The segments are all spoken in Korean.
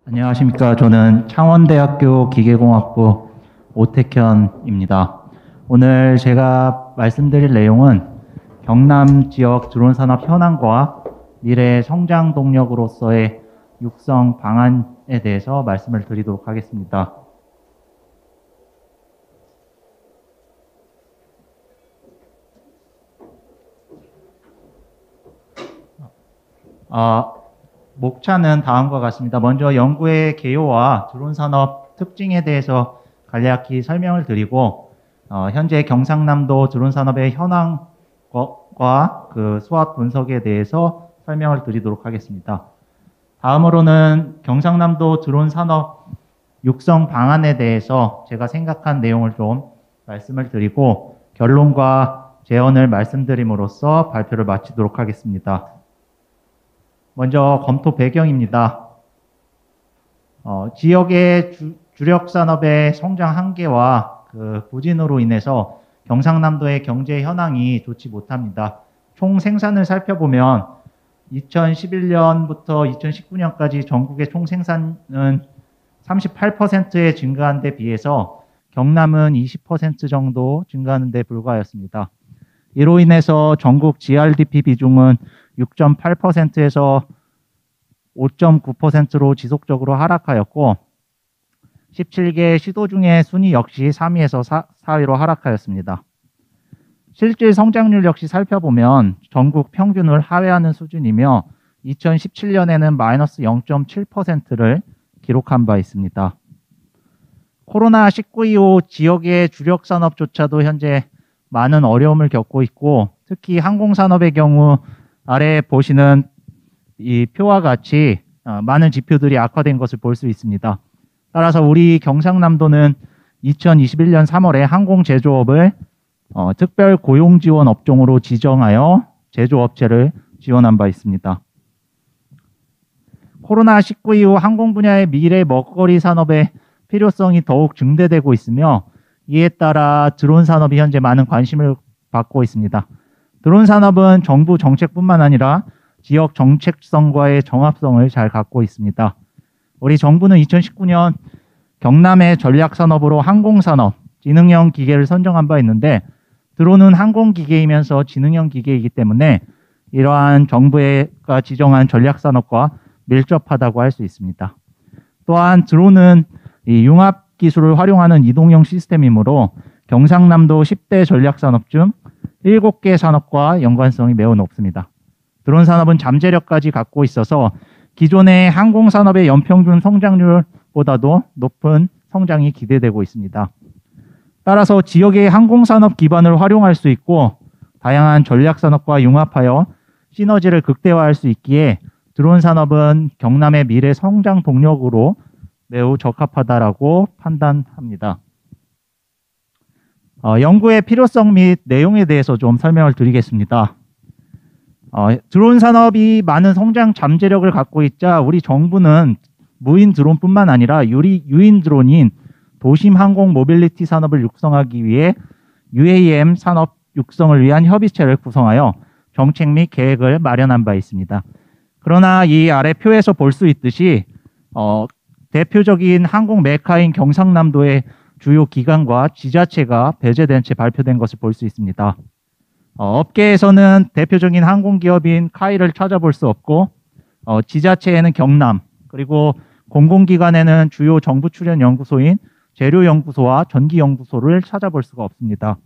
안녕하십니까. 저는 창원대학교 기계공학부 오택현입니다. 오늘 제가 말씀드릴 내용은 경남 지역 드론 산업 현황과 미래 성장 동력으로서의 육성 방안에 대해서 말씀을 드리도록 하겠습니다. 목차는 다음과 같습니다. 먼저 연구의 개요와 드론 산업 특징에 대해서 간략히 설명을 드리고, 현재 경상남도 드론 산업의 현황과 그 수학 분석에 대해서 설명을 드리도록 하겠습니다. 다음으로는 경상남도 드론 산업 육성 방안에 대해서 제가 생각한 내용을 좀 말씀을 드리고, 결론과 제언을 말씀드림으로써 발표를 마치도록 하겠습니다. 먼저 검토 배경입니다. 지역의 주력 산업의 성장 한계와 그 부진으로 인해서 경상남도의 경제 현황이 좋지 못합니다. 총 생산을 살펴보면 2011년부터 2019년까지 전국의 총 생산은 38%에 증가한 데 비해서 경남은 20% 정도 증가하는 데 불과하였습니다. 이로 인해서 전국 GRDP 비중은 6.8%에서 5.9%로 지속적으로 하락하였고, 17개 시도 중에 순위 역시 3위에서 4위로 하락하였습니다. 실질 성장률 역시 살펴보면 전국 평균을 하회하는 수준이며 2017년에는 마이너스 0.7%를 기록한 바 있습니다. 코로나19 이후 지역의 주력 산업조차도 현재 많은 어려움을 겪고 있고, 특히 항공산업의 경우 아래 보시는 이 표와 같이 많은 지표들이 악화된 것을 볼 수 있습니다. 따라서 우리 경상남도는 2021년 3월에 항공제조업을 특별 고용지원 업종으로 지정하여 제조업체를 지원한 바 있습니다. 코로나19 이후 항공 분야의 미래 먹거리 산업의 필요성이 더욱 증대되고 있으며, 이에 따라 드론 산업이 현재 많은 관심을 받고 있습니다. 드론 산업은 정부 정책뿐만 아니라 지역 정책성과의 정합성을 잘 갖고 있습니다. 우리 정부는 2019년 경남의 전략산업으로 항공산업, 지능형 기계를 선정한 바 있는데, 드론은 항공기계이면서 지능형 기계이기 때문에 이러한 정부가 지정한 전략산업과 밀접하다고 할 수 있습니다. 또한 드론은 이 융합 기술을 활용하는 이동형 시스템이므로 경상남도 10대 전략산업 중 7개 산업과 연관성이 매우 높습니다. 드론 산업은 잠재력까지 갖고 있어서 기존의 항공산업의 연평균 성장률보다도 높은 성장이 기대되고 있습니다. 따라서 지역의 항공산업 기반을 활용할 수 있고 다양한 전략산업과 융합하여 시너지를 극대화할 수 있기에 드론 산업은 경남의 미래 성장 동력으로 매우 적합하다라고 판단합니다. 연구의 필요성 및 내용에 대해서 좀 설명을 드리겠습니다. 드론 산업이 많은 성장 잠재력을 갖고 있자 우리 정부는 무인 드론뿐만 아니라 유인 드론인 도심 항공 모빌리티 산업을 육성하기 위해 UAM 산업 육성을 위한 협의체를 구성하여 정책 및 계획을 마련한 바 있습니다. 그러나 이 아래 표에서 볼 수 있듯이 대표적인 항공 메카인 경상남도의 주요 기관과 지자체가 배제된 채 발표된 것을 볼 수 있습니다. 업계에서는 대표적인 항공기업인 카이를 찾아볼 수 없고, 지자체에는 경남, 그리고 공공기관에는 주요 정부 출연 연구소인 재료연구소와 전기연구소를 찾아볼 수가 없습니다.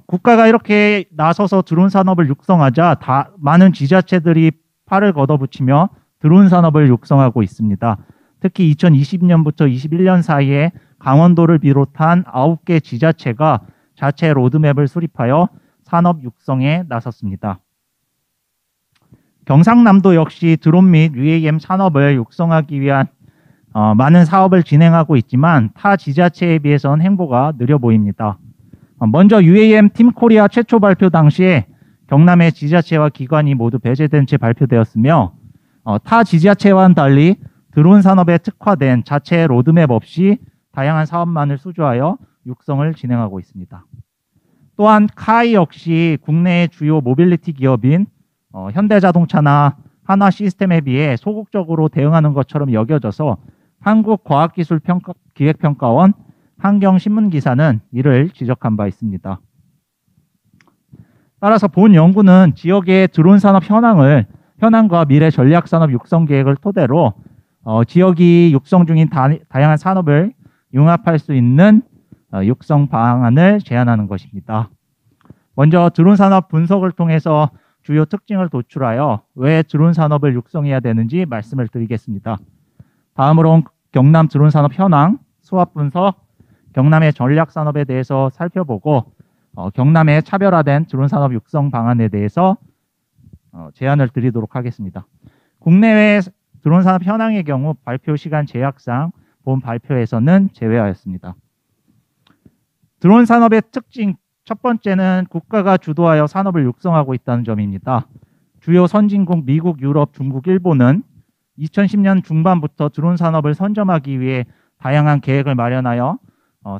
국가가 이렇게 나서서 드론 산업을 육성하자 많은 지자체들이 팔을 걷어붙이며 드론 산업을 육성하고 있습니다. 특히 2020년부터 21년 사이에 강원도를 비롯한 9개 지자체가 자체 로드맵을 수립하여 산업 육성에 나섰습니다. 경상남도 역시 드론 및 UAM 산업을 육성하기 위한 많은 사업을 진행하고 있지만 타 지자체에 비해서는 행보가 느려 보입니다. 먼저 UAM 팀 코리아 최초 발표 당시에 경남의 지자체와 기관이 모두 배제된 채 발표되었으며, 타 지자체와는 달리 드론 산업에 특화된 자체 로드맵 없이 다양한 사업만을 수주하여 육성을 진행하고 있습니다. 또한 카이 역시 국내의 주요 모빌리티 기업인 현대자동차나 한화 시스템에 비해 소극적으로 대응하는 것처럼 여겨져서 한국과학기술기획평가원 환경신문기사는 이를 지적한 바 있습니다. 따라서 본 연구는 지역의 드론 산업 현황과 미래 전략 산업 육성 계획을 토대로 지역이 육성 중인 다양한 산업을 융합할 수 있는 육성 방안을 제안하는 것입니다. 먼저 드론 산업 분석을 통해서 주요 특징을 도출하여 왜 드론 산업을 육성해야 되는지 말씀을 드리겠습니다. 다음으로는 경남 드론 산업 현황, 수합 분석, 경남의 전략 산업에 대해서 살펴보고 경남의 차별화된 드론 산업 육성 방안에 대해서 제안을 드리도록 하겠습니다. 국내외 드론 산업 현황의 경우 발표 시간 제약상 본 발표에서는 제외하였습니다. 드론 산업의 특징 첫 번째는 국가가 주도하여 산업을 육성하고 있다는 점입니다. 주요 선진국 미국, 유럽, 중국, 일본은 2010년 중반부터 드론 산업을 선점하기 위해 다양한 계획을 마련하여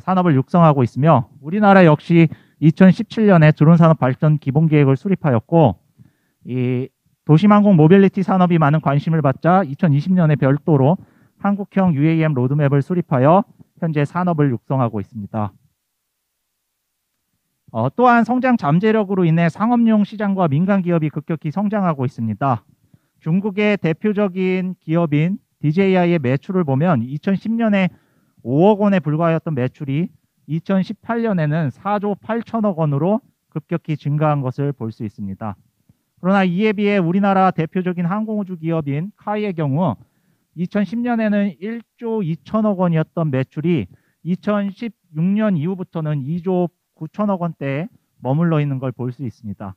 산업을 육성하고 있으며 우리나라 역시 2017년에 드론 산업 발전 기본 계획을 수립하였고 이 도심항공 모빌리티 산업이 많은 관심을 받자 2020년에 별도로 한국형 UAM 로드맵을 수립하여 현재 산업을 육성하고 있습니다. 또한 성장 잠재력으로 인해 상업용 시장과 민간 기업이 급격히 성장하고 있습니다. 중국의 대표적인 기업인 DJI의 매출을 보면 2010년에 5억 원에 불과하였던 매출이 2018년에는 4조 8천억 원으로 급격히 증가한 것을 볼 수 있습니다. 그러나 이에 비해 우리나라 대표적인 항공우주 기업인 카이의 경우 2010년에는 1조 2천억 원이었던 매출이 2016년 이후부터는 2조 9천억 원대에 머물러 있는 걸 볼 수 있습니다.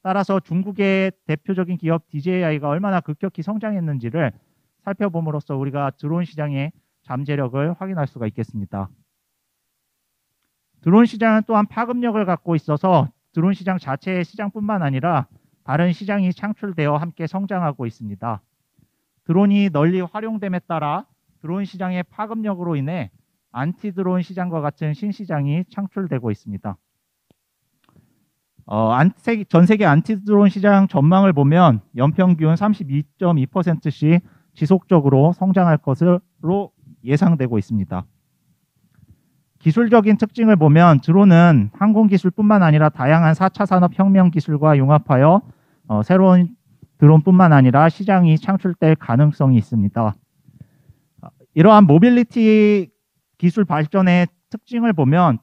따라서 중국의 대표적인 기업 DJI가 얼마나 급격히 성장했는지를 살펴봄으로써 우리가 드론 시장의 잠재력을 확인할 수가 있겠습니다. 드론 시장은 또한 파급력을 갖고 있어서 드론 시장 자체의 시장뿐만 아니라 다른 시장이 창출되어 함께 성장하고 있습니다. 드론이 널리 활용됨에 따라 드론 시장의 파급력으로 인해 안티드론 시장과 같은 신시장이 창출되고 있습니다. 전 세계 안티드론 시장 전망을 보면 연평균 32.2%씩 지속적으로 성장할 것으로 예상되고 있습니다. 기술적인 특징을 보면 드론은 항공기술뿐만 아니라 다양한 4차 산업혁명 기술과 융합하여 새로운 드론뿐만 아니라 시장이 창출될 가능성이 있습니다. 이러한 모빌리티 기술 발전의 특징을 보면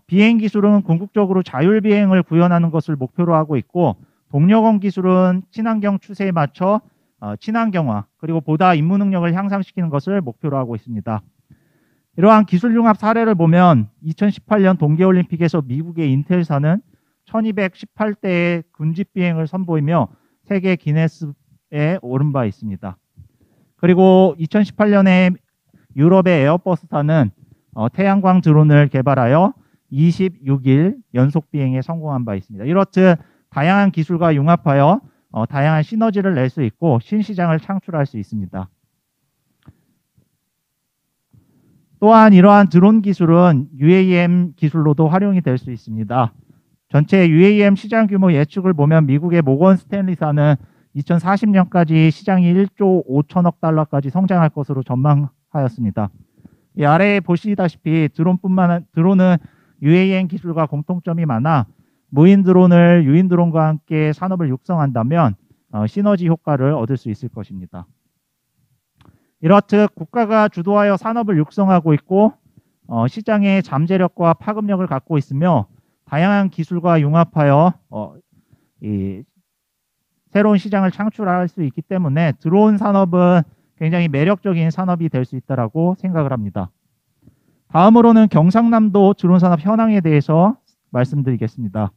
비행 기술은 궁극적으로 자율비행을 구현하는 것을 목표로 하고 있고 동력원 기술은 친환경 추세에 맞춰 친환경화 그리고 보다 임무 능력을 향상시키는 것을 목표로 하고 있습니다. 이러한 기술 융합 사례를 보면 2018년 동계올림픽에서 미국의 인텔사는 1218대의 군집 비행을 선보이며 세계 기네스에 오른 바 있습니다. 그리고 2018년에 유럽의 에어버스사는 태양광 드론을 개발하여 26일 연속 비행에 성공한 바 있습니다. 이렇듯 다양한 기술과 융합하여 다양한 시너지를 낼 수 있고 신시장을 창출할 수 있습니다. 또한 이러한 드론 기술은 UAM 기술로도 활용이 될 수 있습니다. 전체 UAM 시장 규모 예측을 보면 미국의 모건 스탠리사는 2040년까지 시장이 1조 5천억 달러까지 성장할 것으로 전망하였습니다. 이 아래에 보시다시피 드론은 UAM 기술과 공통점이 많아 무인 드론을 유인 드론과 함께 산업을 육성한다면 시너지 효과를 얻을 수 있을 것입니다. 이렇듯 국가가 주도하여 산업을 육성하고 있고 시장의 잠재력과 파급력을 갖고 있으며 다양한 기술과 융합하여 새로운 시장을 창출할 수 있기 때문에 드론 산업은 굉장히 매력적인 산업이 될 수 있다고 생각을 합니다. 다음으로는 경상남도 드론 산업 현황에 대해서 말씀드리겠습니다.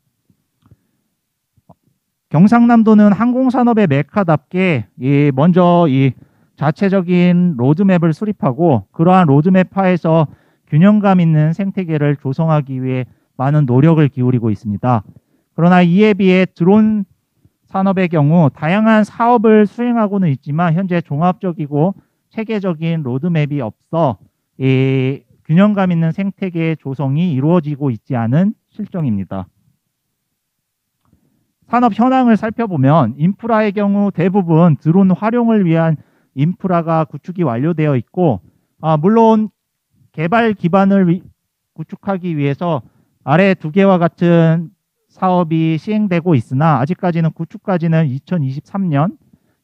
경상남도는 항공산업의 메카답게 먼저 이 자체적인 로드맵을 수립하고 그러한 로드맵하에서 균형감 있는 생태계를 조성하기 위해 많은 노력을 기울이고 있습니다. 그러나 이에 비해 드론 산업의 경우 다양한 사업을 수행하고는 있지만 현재 종합적이고 체계적인 로드맵이 없어 이 균형감 있는 생태계 조성이 이루어지고 있지 않은 실정입니다. 산업 현황을 살펴보면 인프라의 경우 대부분 드론 활용을 위한 인프라가 구축이 완료되어 있고, 물론 개발 기반을 구축하기 위해서 아래 두 개와 같은 사업이 시행되고 있으나 아직까지는 구축까지는 2023년,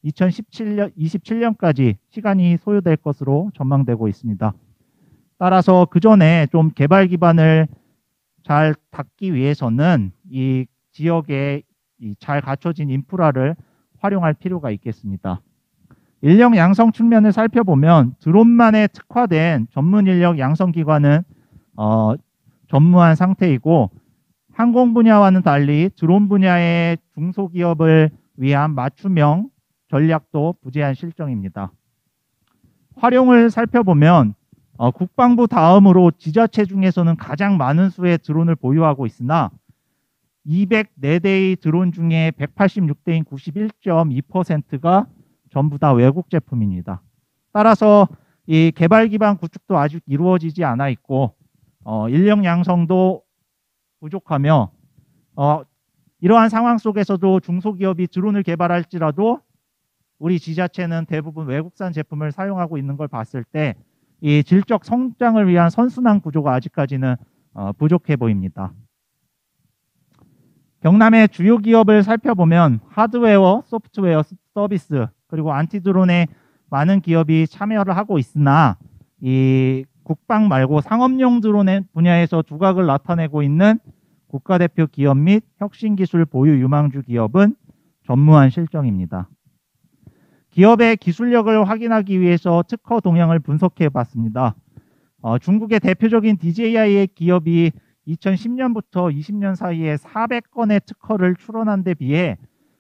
27년까지 시간이 소요될 것으로 전망되고 있습니다. 따라서 그 전에 좀 개발 기반을 잘 닦기 위해서는 이 지역에 잘 갖춰진 인프라를 활용할 필요가 있겠습니다. 인력 양성 측면을 살펴보면 드론만에 특화된 전문 인력 양성 기관은 전무한 상태이고, 항공 분야와는 달리 드론 분야의 중소기업을 위한 맞춤형 전략도 부재한 실정입니다. 활용을 살펴보면 국방부 다음으로 지자체 중에서는 가장 많은 수의 드론을 보유하고 있으나 204대의 드론 중에 186대인 91.2%가 전부 다 외국 제품입니다. 따라서 이 개발 기반 구축도 아직 이루어지지 않아 있고 인력 양성도 부족하며 이러한 상황 속에서도 중소기업이 드론을 개발할지라도 우리 지자체는 대부분 외국산 제품을 사용하고 있는 걸 봤을 때 이 질적 성장을 위한 선순환 구조가 아직까지는 부족해 보입니다. 경남의 주요 기업을 살펴보면 하드웨어, 소프트웨어, 서비스 그리고 안티드론에 많은 기업이 참여를 하고 있으나 이 국방 말고 상업용 드론의 분야에서 두각을 나타내고 있는 국가대표 기업 및 혁신기술 보유 유망주 기업은 전무한 실정입니다. 기업의 기술력을 확인하기 위해서 특허 동향을 분석해 봤습니다. 중국의 대표적인 DJI의 기업이 2010년부터 20년 사이에 400건의 특허를 출원한 데 비해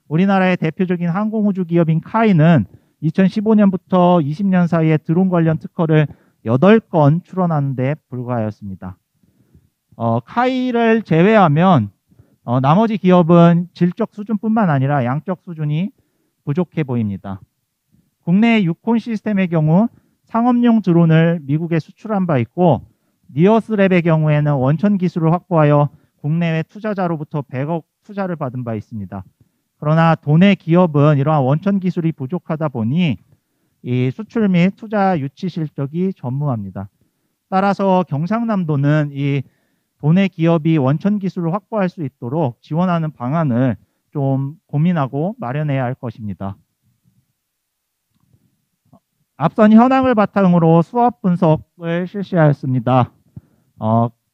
우리나라의 대표적인 항공우주 기업인 카이는 2015년부터 20년 사이에 드론 관련 특허를 8건 출원하는 데 불과하였습니다. 카이를 제외하면 나머지 기업은 질적 수준뿐만 아니라 양적 수준이 부족해 보입니다. 국내 유콘 시스템의 경우 상업용 드론을 미국에 수출한 바 있고, 니어스랩의 경우에는 원천 기술을 확보하여 국내외 투자자로부터 100억 투자를 받은 바 있습니다. 그러나 도내 기업은 이러한 원천 기술이 부족하다 보니 이 수출 및 투자 유치 실적이 전무합니다. 따라서 경상남도는 이 도내 기업이 원천 기술을 확보할 수 있도록 지원하는 방안을 좀 고민하고 마련해야 할 것입니다. 앞선 현황을 바탕으로 수업 분석을 실시하였습니다.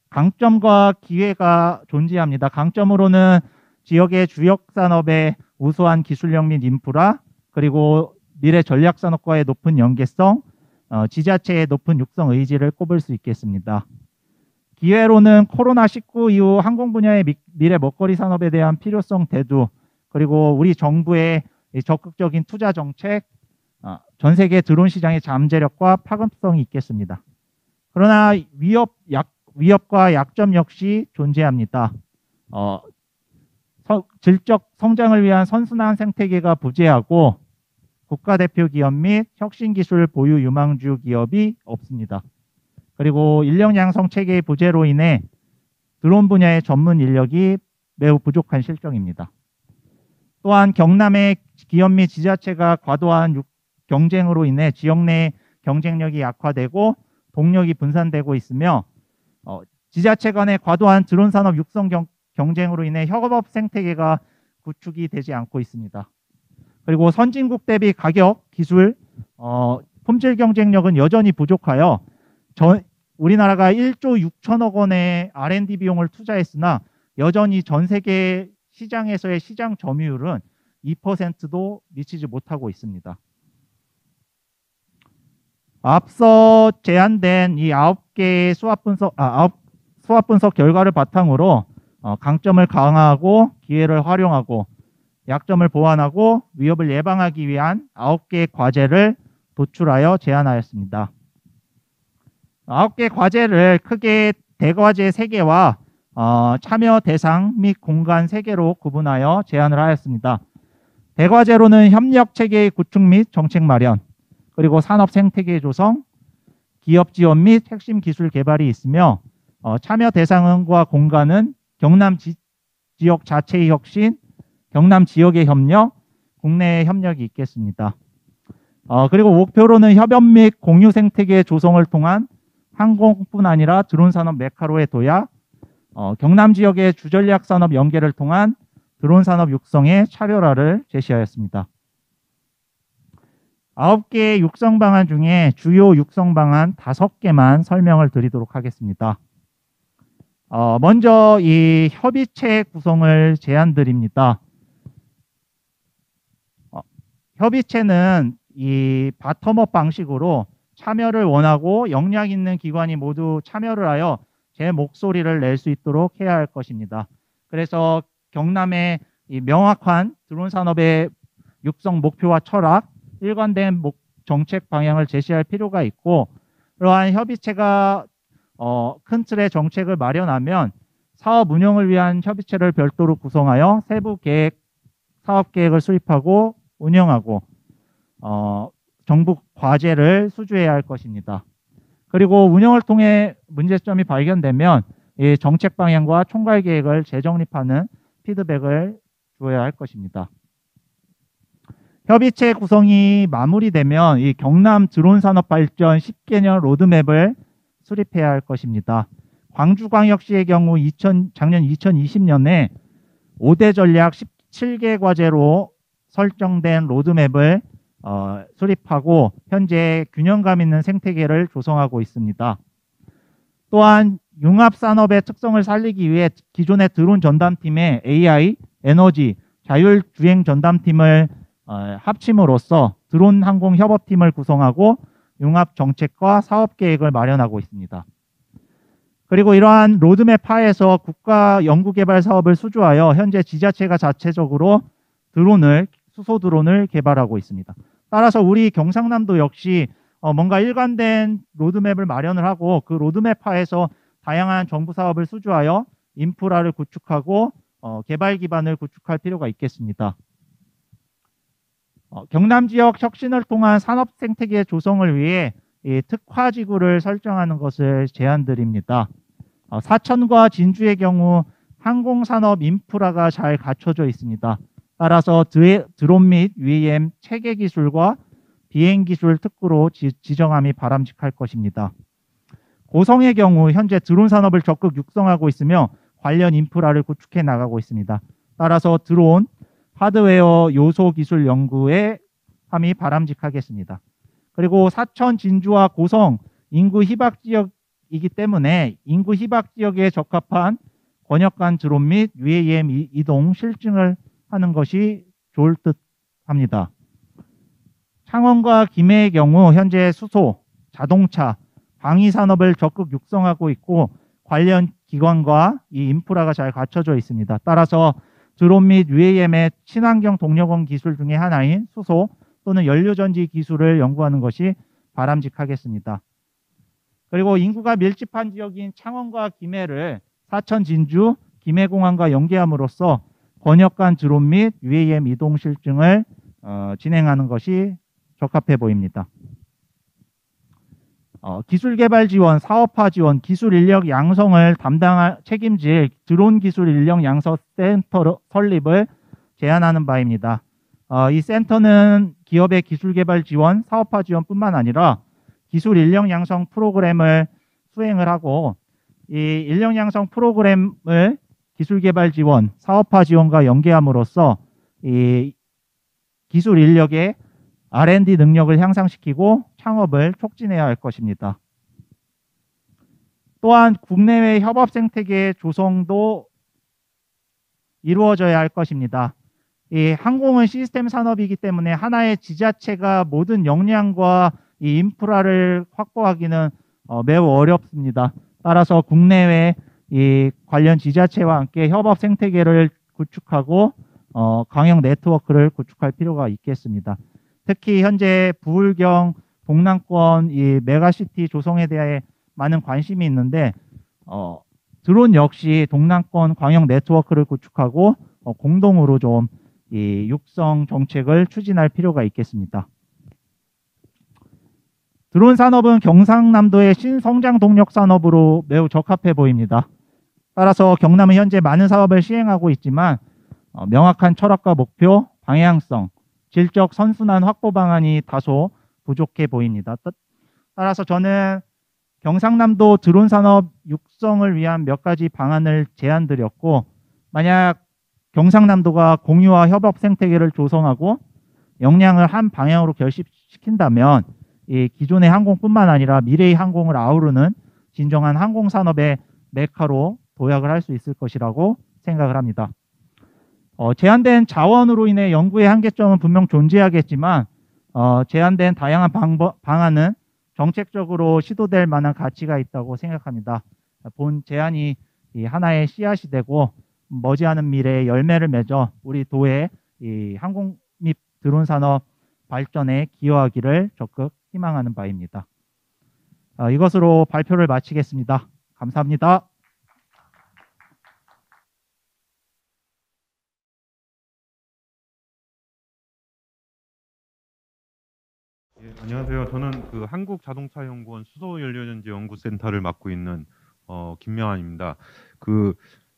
강점과 기회가 존재합니다. 강점으로는 지역의 주력 산업의 우수한 기술력 및 인프라, 그리고 미래 전략 산업과의 높은 연계성, 지자체의 높은 육성 의지를 꼽을 수 있겠습니다. 기회로는 코로나19 이후 항공 분야의 미래 먹거리 산업에 대한 필요성 대두, 그리고 우리 정부의 적극적인 투자 정책, 전 세계 드론 시장의 잠재력과 파급성이 있겠습니다. 그러나 위협과 약점 역시 존재합니다. 질적 성장을 위한 선순환 생태계가 부재하고 국가대표 기업 및 혁신기술 보유 유망주 기업이 없습니다. 그리고 인력 양성 체계의 부재로 인해 드론 분야의 전문 인력이 매우 부족한 실정입니다. 또한 경남의 기업 및 지자체가 과도한 경쟁으로 인해 지역 내 경쟁력이 약화되고 동력이 분산되고 있으며 지자체 간의 과도한 드론 산업 육성 경쟁으로 인해 협업 생태계가 구축이 되지 않고 있습니다. 그리고 선진국 대비 가격, 기술, 품질 경쟁력은 여전히 부족하여 우리나라가 1조 6천억 원의 R&D 비용을 투자했으나 여전히 전 세계 시장에서의 시장 점유율은 2%도 미치지 못하고 있습니다. 앞서 제안된 이 9개의 수합 분석 결과를 바탕으로 강점을 강화하고 기회를 활용하고 약점을 보완하고 위협을 예방하기 위한 9개의 과제를 도출하여 제안하였습니다. 9개 과제를 크게 대과제 3개와 참여 대상 및 공간 3개로 구분하여 제안을 하였습니다. 대과제로는 협력 체계의 구축 및 정책 마련, 그리고 산업 생태계 조성, 기업 지원 및 핵심 기술 개발이 있으며, 참여 대상과 공간은 경남 지역 자체의 혁신, 경남 지역의 협력, 국내의 협력이 있겠습니다. 그리고 목표로는 협업 및 공유 생태계 조성을 통한 항공뿐 아니라 드론 산업 메카로의 도약, 경남 지역의 주전략 산업 연계를 통한 드론 산업 육성의 차별화를 제시하였습니다. 9개의 육성 방안 중에 주요 육성 방안 5개만 설명을 드리도록 하겠습니다. 먼저 이 협의체 구성을 제안드립니다. 협의체는 이 바텀업 방식으로 참여를 원하고 역량 있는 기관이 모두 참여를 하여 제 목소리를 낼 수 있도록 해야 할 것입니다. 그래서 경남의 이 명확한 드론 산업의 육성 목표와 철학, 일관된 정책 방향을 제시할 필요가 있고, 그러한 협의체가 큰 틀의 정책을 마련하면 사업 운영을 위한 협의체를 별도로 구성하여 세부 계획, 사업 계획을 수립하고 운영하고 정부 과제를 수주해야 할 것입니다. 그리고 운영을 통해 문제점이 발견되면 이 정책 방향과 총괄 계획을 재정립하는 피드백을 주어야 할 것입니다. 협의체 구성이 마무리되면 이 경남 드론 산업 발전 10개년 로드맵을 수립해야 할 것입니다. 광주광역시의 경우 작년 2020년에 5대 전략 17개 과제로 설정된 로드맵을 수립하고 현재 균형감 있는 생태계를 조성하고 있습니다. 또한 융합산업의 특성을 살리기 위해 기존의 드론 전담팀에 AI, 에너지, 자율주행 전담팀을 합침으로써 드론 항공 협업팀을 구성하고 융합 정책과 사업 계획을 마련하고 있습니다. 그리고 이러한 로드맵 하에서 국가 연구개발 사업을 수주하여 현재 지자체가 자체적으로 수소 드론을 개발하고 있습니다. 따라서 우리 경상남도 역시 뭔가 일관된 로드맵을 마련을 하고 그 로드맵 하에서 다양한 정부 사업을 수주하여 인프라를 구축하고 개발 기반을 구축할 필요가 있겠습니다. 경남 지역 혁신을 통한 산업 생태계 조성을 위해 이 특화지구를 설정하는 것을 제안드립니다. 사천과 진주의 경우 항공산업 인프라가 잘 갖춰져 있습니다. 따라서 드론 및 UAM 체계 기술과 비행 기술 특구로 지정함이 바람직할 것입니다. 고성의 경우 현재 드론 산업을 적극 육성하고 있으며 관련 인프라를 구축해 나가고 있습니다. 따라서 드론 하드웨어 요소 기술 연구에 함이 바람직하겠습니다. 그리고 사천, 진주와 고성 인구 희박 지역이기 때문에 인구 희박 지역에 적합한 권역간 드론 및 UAM 이동 실증을 하는 것이 좋을 듯 합니다. 창원과 김해의 경우 현재 수소, 자동차, 방위 산업을 적극 육성하고 있고 관련 기관과 이 인프라가 잘 갖춰져 있습니다. 따라서 드론 및 UAM의 친환경 동력원 기술 중에 하나인 수소 또는 연료전지 기술을 연구하는 것이 바람직하겠습니다. 그리고 인구가 밀집한 지역인 창원과 김해를 사천, 진주, 김해공항과 연계함으로써 권역간 드론 및 UAM 이동 실증을 진행하는 것이 적합해 보입니다. 기술개발 지원, 사업화 지원, 기술 인력 양성을 책임질 드론 기술 인력 양성 센터 설립을 제안하는 바입니다. 이 센터는 기업의 기술개발 지원, 사업화 지원뿐만 아니라 기술 인력 양성 프로그램을 수행을 하고 이 인력 양성 프로그램을 기술개발 지원, 사업화 지원과 연계함으로써 이 기술 인력의 R&D 능력을 향상시키고 창업을 촉진해야 할 것입니다. 또한 국내외 협업 생태계 조성도 이루어져야 할 것입니다. 이 항공은 시스템 산업이기 때문에 하나의 지자체가 모든 역량과 이 인프라를 확보하기는 매우 어렵습니다. 따라서 국내외 이 관련 지자체와 함께 협업 생태계를 구축하고 광역 네트워크를 구축할 필요가 있겠습니다. 특히 현재 부울경 동남권 이 메가시티 조성에 대해 많은 관심이 있는데 드론 역시 동남권 광역 네트워크를 구축하고 공동으로 좀 이 육성 정책을 추진할 필요가 있겠습니다. 드론 산업은 경상남도의 신성장 동력 산업으로 매우 적합해 보입니다. 따라서 경남은 현재 많은 사업을 시행하고 있지만 명확한 철학과 목표, 방향성, 질적 선순환 확보 방안이 다소 부족해 보입니다. 따라서 저는 경상남도 드론 산업 육성을 위한 몇 가지 방안을 제안드렸고, 만약 경상남도가 공유와 협업 생태계를 조성하고 역량을 한 방향으로 결집시킨다면 이 기존의 항공뿐만 아니라 미래의 항공을 아우르는 진정한 항공산업의 메카로 도약을 할 수 있을 것이라고 생각을 합니다. 제한된 자원으로 인해 연구의 한계점은 분명 존재하겠지만 제한된 다양한 방안은 정책적으로 시도될 만한 가치가 있다고 생각합니다. 본 제안이 이 하나의 씨앗이 되고 머지않은 미래에 열매를 맺어 우리 도의 이 항공 및 드론 산업 발전에 기여하기를 적극 희망하는 바입니다. 이것으로 발표를 마치겠습니다. 감사합니다. 예, 안녕하세요. 저는 그 한국자동차연구원 수소연료전지연구센터를 맡고 있는 김명환입니다.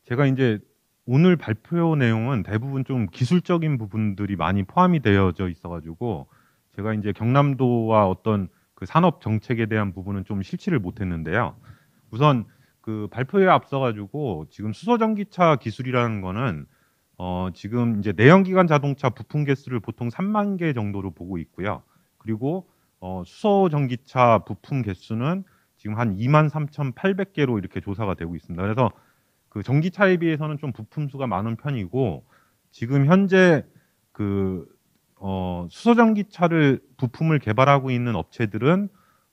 제가 이제 오늘 발표 내용은 대부분 좀 기술적인 부분들이 많이 포함이 되어져 있어가지고 제가 이제 경남도와 어떤 그 산업 정책에 대한 부분은 좀 실치를 못했는데요. 우선 그 발표에 앞서가지고 지금 수소전기차 기술이라는 거는 지금 이제 내연기관 자동차 부품 개수를 보통 3만 개 정도로 보고 있고요. 그리고 수소 전기차 부품 개수는 지금 한 23,800개로 이렇게 조사가 되고 있습니다. 그래서 그 전기차에 비해서는 좀 부품 수가 많은 편이고 지금 현재 그 수소 전기차를 부품을 개발하고 있는 업체들은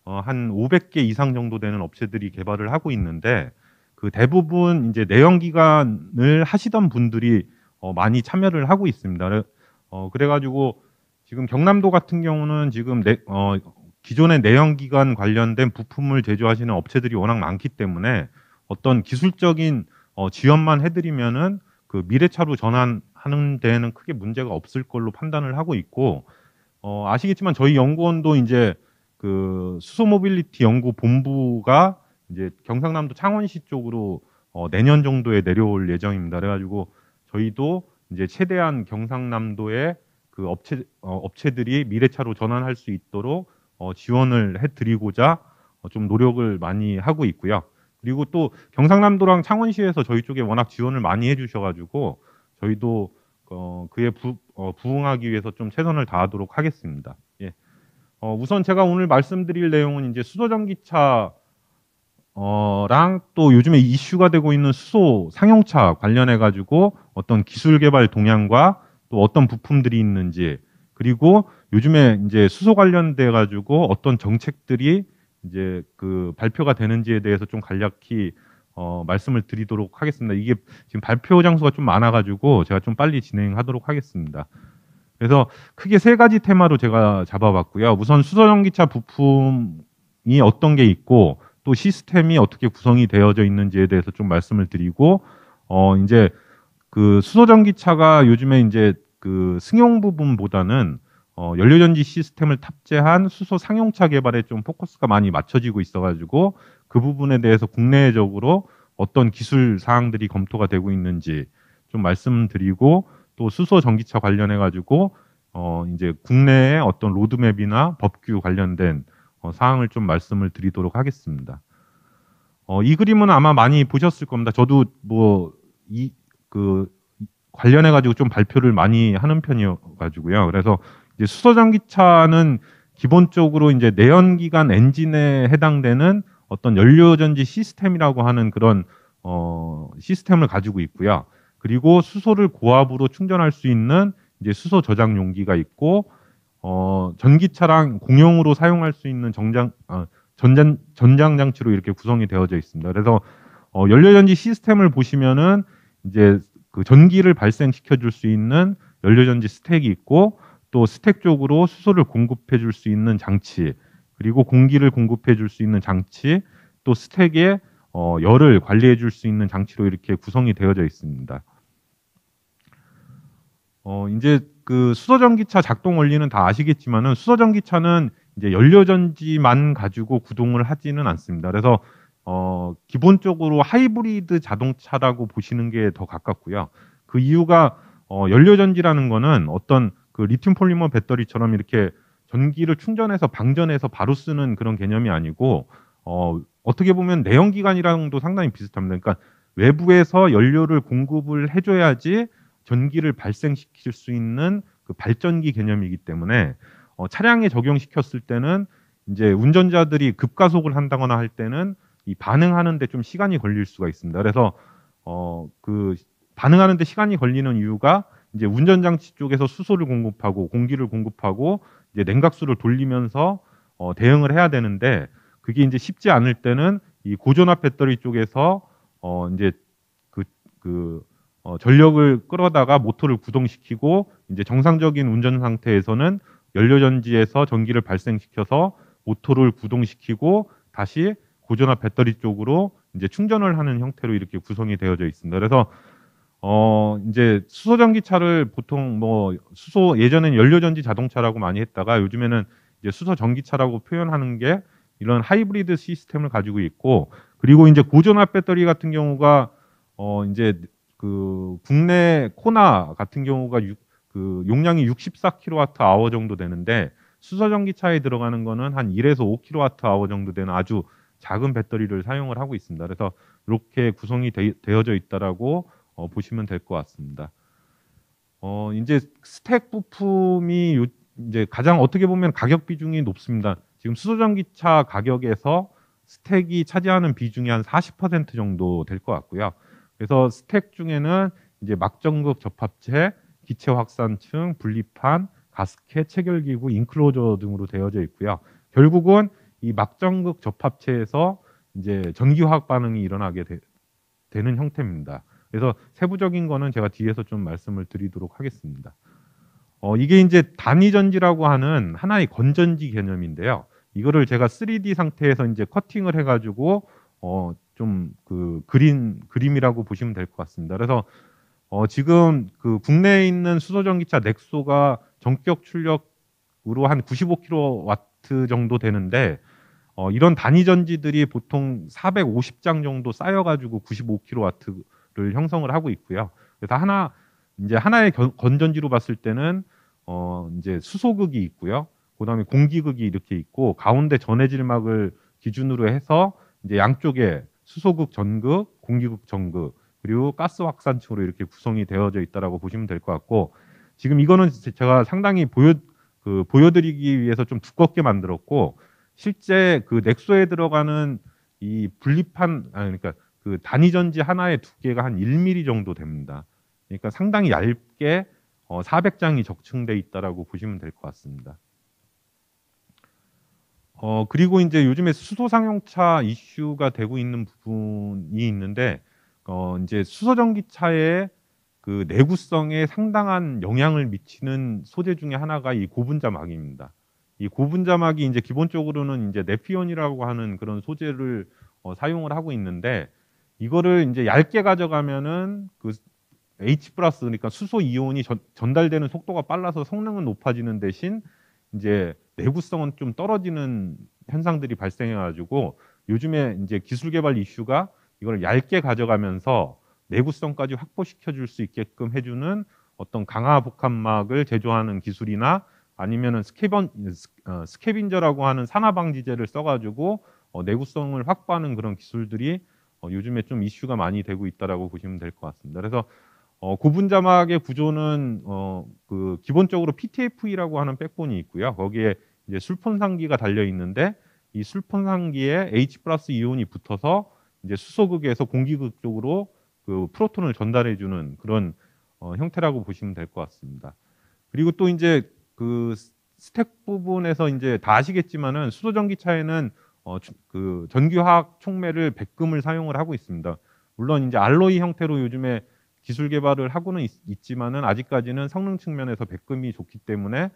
한 500개 이상 정도 되는 업체들이 개발을 하고 있는데 그 대부분 이제 내연기관을 하시던 분들이 많이 참여를 하고 있습니다. 그래가지고 지금 경남도 같은 경우는 지금 기존의 내연기관 관련된 부품을 제조하시는 업체들이 워낙 많기 때문에 어떤 기술적인 지원만 해드리면은 그 미래차로 전환하는 데에는 크게 문제가 없을 걸로 판단을 하고 있고 아시겠지만 저희 연구원도 이제 그 수소 모빌리티 연구 본부가 이제 경상남도 창원시 쪽으로 내년 정도에 내려올 예정입니다. 그래가지고 저희도 이제 최대한 경상남도의 그 업체들이 미래차로 전환할 수 있도록 지원을 해드리고자 좀 노력을 많이 하고 있고요. 그리고 또 경상남도랑 창원시에서 저희 쪽에 워낙 지원을 많이 해주셔가지고 저희도 그에 부응하기 위해서 좀 최선을 다하도록 하겠습니다. 예. 우선 제가 오늘 말씀드릴 내용은 이제 수소전기차 랑 또 요즘에 이슈가 되고 있는 수소 상용차 관련해 가지고 어떤 기술 개발 동향과 또 어떤 부품들이 있는지 그리고 요즘에 이제 수소 관련돼 가지고 어떤 정책들이 이제 그 발표가 되는지에 대해서 좀 간략히 말씀을 드리도록 하겠습니다. 이게 지금 발표 장소가 좀 많아 가지고 제가 좀 빨리 진행하도록 하겠습니다. 그래서 크게 세 가지 테마로 제가 잡아봤고요. 우선 수소전기차 부품이 어떤 게 있고 또 시스템이 어떻게 구성이 되어져 있는지에 대해서 좀 말씀을 드리고 이제 그 수소전기차가 요즘에 이제 그 승용 부분보다는 연료전지 시스템을 탑재한 수소 상용차 개발에 좀 포커스가 많이 맞춰지고 있어가지고 그 부분에 대해서 국내적으로 어떤 기술 사항들이 검토가 되고 있는지 좀 말씀드리고 또 수소 전기차 관련해 가지고 이제 국내의 어떤 로드맵이나 법규 관련된 사항을 좀 말씀을 드리도록 하겠습니다. 이 그림은 아마 많이 보셨을 겁니다. 저도 뭐 관련해 가지고 좀 발표를 많이 하는 편이어 가지고요. 그래서 이제 수소 전기차는 기본적으로 이제 내연기관 엔진에 해당되는 어떤 연료전지 시스템이라고 하는 그런 시스템을 가지고 있고요. 그리고 수소를 고압으로 충전할 수 있는 이제 수소 저장 용기가 있고 전기차랑 공용으로 사용할 수 있는 전장 장치로 이렇게 구성이 되어져 있습니다. 그래서 연료전지 시스템을 보시면은 이제 그 전기를 발생시켜 줄 수 있는 연료전지 스택이 있고 또 스택 쪽으로 수소를 공급해 줄 수 있는 장치 그리고 공기를 공급해 줄 수 있는 장치 또 스택에 열을 관리해 줄 수 있는 장치로 이렇게 구성이 되어져 있습니다. 이제 그 수소전기차 작동 원리는 다 아시겠지만은 수소전기차는 이제 연료전지만 가지고 구동을 하지는 않습니다. 그래서 기본적으로 하이브리드 자동차라고 보시는 게 더 가깝고요. 그 이유가 연료전지라는 거는 어떤 그 리튬 폴리머 배터리처럼 이렇게 전기를 충전해서 방전해서 바로 쓰는 그런 개념이 아니고 어떻게 보면 내연기관이랑도 상당히 비슷합니다. 그러니까 외부에서 연료를 공급을 해줘야지 전기를 발생시킬 수 있는 그 발전기 개념이기 때문에 차량에 적용시켰을 때는 이제 운전자들이 급가속을 한다거나 할 때는 이 반응하는데 좀 시간이 걸릴 수가 있습니다. 그래서 그 반응하는데 시간이 걸리는 이유가 이제 운전장치 쪽에서 수소를 공급하고 공기를 공급하고 이제 냉각수를 돌리면서 대응을 해야 되는데 그게 이제 쉽지 않을 때는 이 고전압 배터리 쪽에서 이제 전력을 끌어다가 모터를 구동시키고 이제 정상적인 운전 상태에서는 연료전지에서 전기를 발생시켜서 모터를 구동시키고 다시 고전압 배터리 쪽으로 이제 충전을 하는 형태로 이렇게 구성이 되어져 있습니다. 그래서 이제 수소 전기차를 보통 뭐 수소 예전엔 연료전지 자동차라고 많이 했다가 요즘에는 이제 수소 전기차라고 표현하는 게 이런 하이브리드 시스템을 가지고 있고 그리고 이제 고전압 배터리 같은 경우가 이제 그 국내 코나 같은 경우가 그 용량이 64kWh 정도 되는데 수소 전기차에 들어가는 거는 한 1에서 5kWh 정도 되는 아주 작은 배터리를 사용을 하고 있습니다. 그래서 이렇게 구성이 되어져 있다라고 보시면 될 것 같습니다. 이제 스택 부품이 이제 가장 어떻게 보면 가격 비중이 높습니다. 지금 수소전기차 가격에서 스택이 차지하는 비중이 한 40% 정도 될 것 같고요. 그래서 스택 중에는 이제 막전극 접합체, 기체 확산층, 분리판, 가스켓, 체결기구, 인클로저 등으로 되어져 있고요. 결국은 이 막전극 접합체에서 이제 전기화학 반응이 일어나게 되는 형태입니다. 그래서 세부적인 거는 제가 뒤에서 좀 말씀을 드리도록 하겠습니다. 이게 이제 단위전지라고 하는 하나의 건전지 개념인데요. 이거를 제가 3D 상태에서 이제 커팅을 해가지고 좀 그 그림이라고 보시면 될 것 같습니다. 그래서 지금 그 국내에 있는 수소전기차 넥소가 전격 출력으로 한 95kW 정도 되는데 이런 단위전지들이 보통 450장 정도 쌓여가지고 95kW를 형성을 하고 있고요. 그래서 이제 하나의 건전지로 봤을 때는 이제 수소극이 있고요. 그다음에 공기극이 이렇게 있고 가운데 전해질막을 기준으로 해서 이제 양쪽에 수소극 전극, 공기극 전극 그리고 가스 확산층으로 이렇게 구성이 되어져 있다라고 보시면 될 것 같고 지금 이거는 제가 상당히 보여드리기 위해서 좀 두껍게 만들었고 실제 그 넥소에 들어가는 이 분리판 그러니까 그 단위전지 하나의 두께가 한 1mm 정도 됩니다. 그러니까 상당히 얇게 400장이 적층돼 있다라고 보시면 될 것 같습니다. 그리고 이제 요즘에 수소 상용차 이슈가 되고 있는 부분이 있는데 이제 수소 전기차의 그 내구성에 상당한 영향을 미치는 소재 중에 하나가 이 고분자막입니다. 이 고분자막이 이제 기본적으로는 이제 네피온이라고 하는 그런 소재를 사용을 하고 있는데 이거를 이제 얇게 가져가면은 그 H 플러스 그러니까 수소 이온이 전달되는 속도가 빨라서 성능은 높아지는 대신 이제 내구성은 좀 떨어지는 현상들이 발생해가지고 요즘에 이제 기술 개발 이슈가 이걸 얇게 가져가면서 내구성까지 확보시켜 줄 수 있게끔 해주는 어떤 강화 복합막을 제조하는 기술이나 아니면은 스캐빈저라고 하는 산화방지제를 써가지고 내구성을 확보하는 그런 기술들이 요즘에 좀 이슈가 많이 되고 있다라고 보시면 될 것 같습니다. 그래서 고분자막의 구조는 그 기본적으로 PTFE라고 하는 백본이 있고요. 거기에 이제 술폰상기가 달려 있는데 이 술폰상기에 H 플러스 이온이 붙어서 이제 수소극에서 공기극 쪽으로 그 프로톤을 전달해주는 그런 형태라고 보시면 될 것 같습니다. 그리고 또 이제 그 스택 부분에서 이제 다 아시겠지만은 수소전기차에는 그 전기화학 촉매를 백금을 사용을 하고 있습니다. 물론 이제 알로이 형태로 요즘에 기술 개발을 하고는 있지만은 아직까지는 성능 측면에서 백금이 좋기 때문에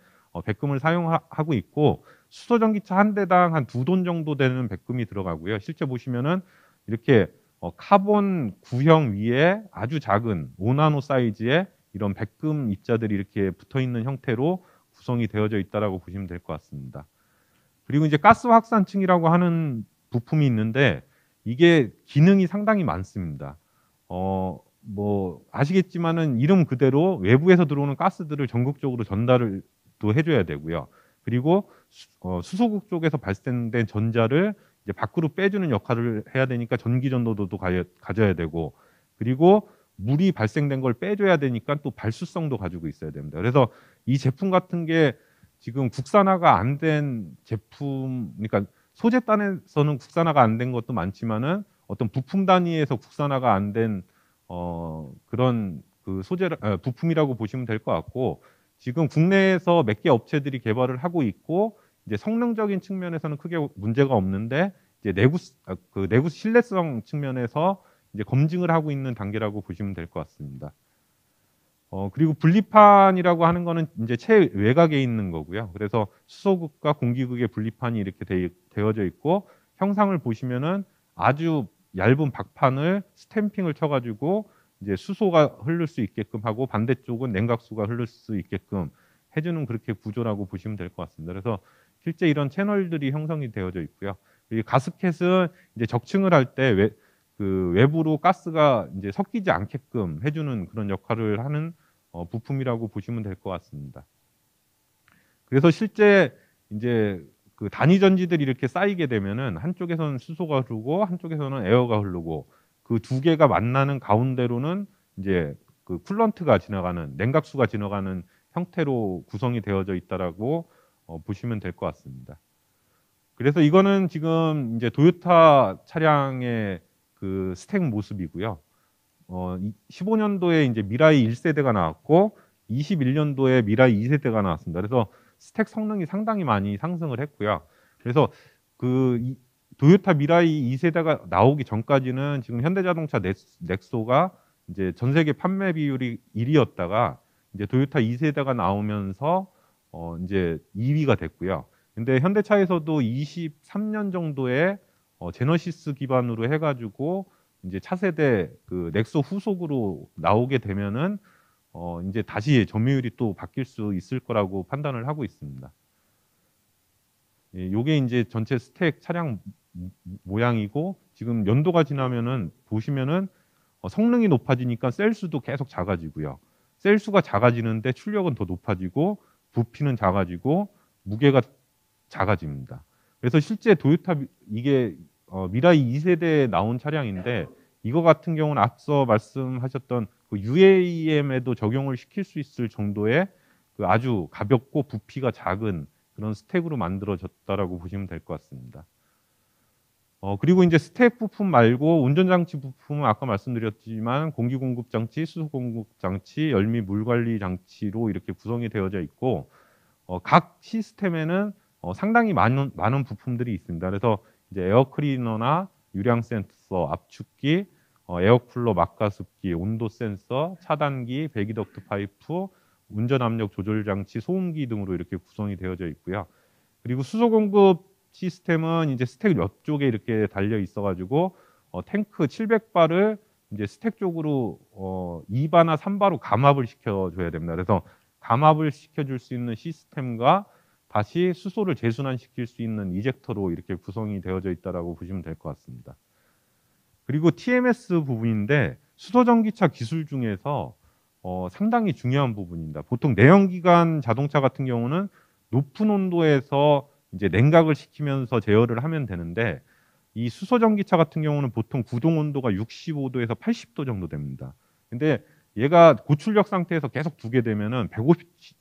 백금을 사용하고 있고 수소전기차 한 대당 한 2돈 정도 되는 백금이 들어가고요. 실제 보시면은 이렇게 카본 구형 위에 아주 작은 5나노 사이즈의 이런 백금 입자들이 이렇게 붙어 있는 형태로 구성이 되어져 있다라고 보시면 될 것 같습니다. 그리고 이제 가스 확산층이라고 하는 부품이 있는데 이게 기능이 상당히 많습니다. 뭐 아시겠지만은 이름 그대로 외부에서 들어오는 가스들을 전극적으로 전달을 또 해줘야 되고요. 그리고 수소국 쪽에서 발생된 전자를 이제 밖으로 빼주는 역할을 해야 되니까 전기 전도도도 가져야 되고, 그리고 물이 발생된 걸 빼줘야 되니까 또 발수성도 가지고 있어야 됩니다. 그래서 이 제품 같은 게 지금 국산화가 안 된 제품, 그러니까 소재 단에서는 국산화가 안 된 것도 많지만은 어떤 부품 단위에서 국산화가 안 된 그런 그 부품이라고 보시면 될 것 같고, 지금 국내에서 몇 개 업체들이 개발을 하고 있고, 이제 성능적인 측면에서는 크게 문제가 없는데, 이제 내부 신뢰성 측면에서 이제 검증을 하고 있는 단계라고 보시면 될 것 같습니다. 그리고 분리판이라고 하는 거는 이제 최외곽에 있는 거고요. 그래서 수소극과 공기극의 분리판이 이렇게 되어져 있고, 형상을 보시면은 아주 얇은 박판을 스탬핑을 쳐가지고 이제 수소가 흐를 수 있게끔 하고, 반대쪽은 냉각수가 흐를 수 있게끔 해주는 그렇게 구조라고 보시면 될 것 같습니다. 그래서 실제 이런 채널들이 형성이 되어져 있고요. 이 가스켓은 이제 적층을 할 때 외부로 가스가 이제 섞이지 않게끔 해주는 그런 역할을 하는 부품이라고 보시면 될 것 같습니다. 그래서 실제 이제 그 단위 전지들이 이렇게 쌓이게 되면은 한쪽에서는 수소가 흐르고 한쪽에서는 에어가 흐르고, 그 두 개가 만나는 가운데로는 이제 그 쿨런트가 지나가는, 냉각수가 지나가는 형태로 구성이 되어져 있다라고 보시면 될 것 같습니다. 그래서 이거는 지금 이제 도요타 차량의 그 스택 모습이고요. 15년도에 이제 미라이 1세대가 나왔고 21년도에 미라이 2세대가 나왔습니다. 그래서 스택 성능이 상당히 많이 상승을 했고요. 그래서 도요타 미라이 2세대가 나오기 전까지는 지금 현대자동차 넥소가 이제 전 세계 판매 비율이 1위였다가 이제 도요타 2세대가 나오면서 이제 2위가 됐고요. 근데 현대차에서도 23년 정도에 제너시스 기반으로 해가지고 이제 차세대 그 넥소 후속으로 나오게 되면은 이제 다시 점유율이 또 바뀔 수 있을 거라고 판단을 하고 있습니다. 예, 요게 이제 전체 스택 차량 모양이고, 지금 연도가 지나면은 보시면은 성능이 높아지니까 셀 수도 계속 작아지고요. 셀 수가 작아지는데 출력은 더 높아지고 부피는 작아지고 무게가 작아집니다. 그래서 실제 도요타 이게 미라이 2세대에 나온 차량인데, 이거 같은 경우는 앞서 말씀하셨던 그 UAM에도 적용을 시킬 수 있을 정도의 그 아주 가볍고 부피가 작은 그런 스택으로 만들어졌다라고 보시면 될 것 같습니다. 그리고 이제 스택 부품 말고 운전장치 부품은 아까 말씀드렸지만 공기공급 장치, 수소공급 장치, 열미 물관리 장치로 이렇게 구성이 되어져 있고, 각 시스템에는 상당히 많은 부품들이 있습니다. 그래서 이제 에어클리너나 유량 센서, 압축기, 에어쿨러 막가습기, 온도 센서, 차단기, 배기덕트 파이프, 운전 압력 조절 장치, 소음기 등으로 이렇게 구성이 되어져 있고요. 그리고 수소 공급 시스템은 이제 스택 옆쪽에 이렇게 달려 있어가지고 탱크 700바를 이제 스택 쪽으로 2바나 3바로 감압을 시켜줘야 됩니다. 그래서 감압을 시켜줄 수 있는 시스템과 다시 수소를 재순환시킬 수 있는 이젝터로 이렇게 구성이 되어져 있다라고 보시면 될 것 같습니다. 그리고 TMS 부분인데 수소전기차 기술 중에서 상당히 중요한 부분입니다. 보통 내연기관 자동차 같은 경우는 높은 온도에서 이제 냉각을 시키면서 제어를 하면 되는데, 이 수소전기차 같은 경우는 보통 구동 온도가 65도에서 80도 정도 됩니다. 근데 얘가 고출력 상태에서 계속 두게 되면은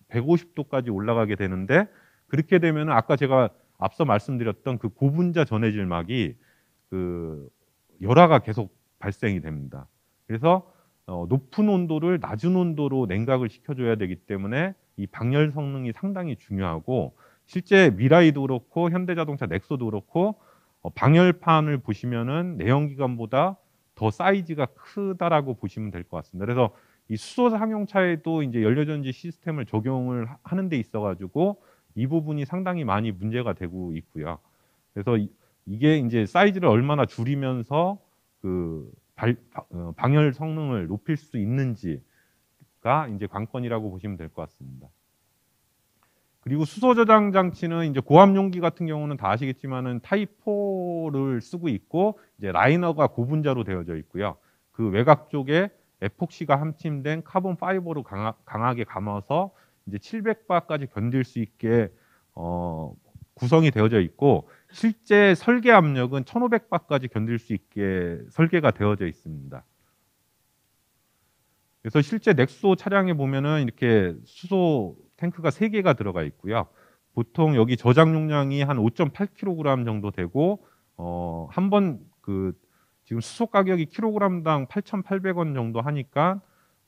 150도까지 올라가게 되는데, 그렇게 되면은 아까 제가 앞서 말씀드렸던 그 고분자 전해질막이 그 열화가 계속 발생이 됩니다. 그래서 높은 온도를 낮은 온도로 냉각을 시켜줘야 되기 때문에 이 방열 성능이 상당히 중요하고, 실제 미라이도 그렇고 현대자동차 넥소도 그렇고 방열판을 보시면은 내연기관보다 더 사이즈가 크다라고 보시면 될 것 같습니다. 그래서 이 수소 상용차에도 이제 연료전지 시스템을 적용을 하는 데 있어가지고 이 부분이 상당히 많이 문제가 되고 있고요. 그래서 이게 이제 사이즈를 얼마나 줄이면서 그 방열 성능을 높일 수 있는지가 이제 관건이라고 보시면 될 것 같습니다. 그리고 수소 저장 장치는 이제 고압 용기 같은 경우는 다 아시겠지만은 타입 4를 쓰고 있고, 이제 라이너가 고분자로 되어져 있고요. 그 외곽 쪽에 에폭시가 함침된 카본 파이버로 강하게 감아서 이제 700바까지 견딜 수 있게 구성이 되어져 있고, 실제 설계 압력은 1500바까지 견딜 수 있게 설계가 되어져 있습니다. 그래서 실제 넥소 차량에 보면은 이렇게 수소 탱크가 3개가 들어가 있고요. 보통 여기 저장 용량이 한 5.8kg 정도 되고, 한 번 지금 수소 가격이 킬로그램당 8,800원 정도 하니까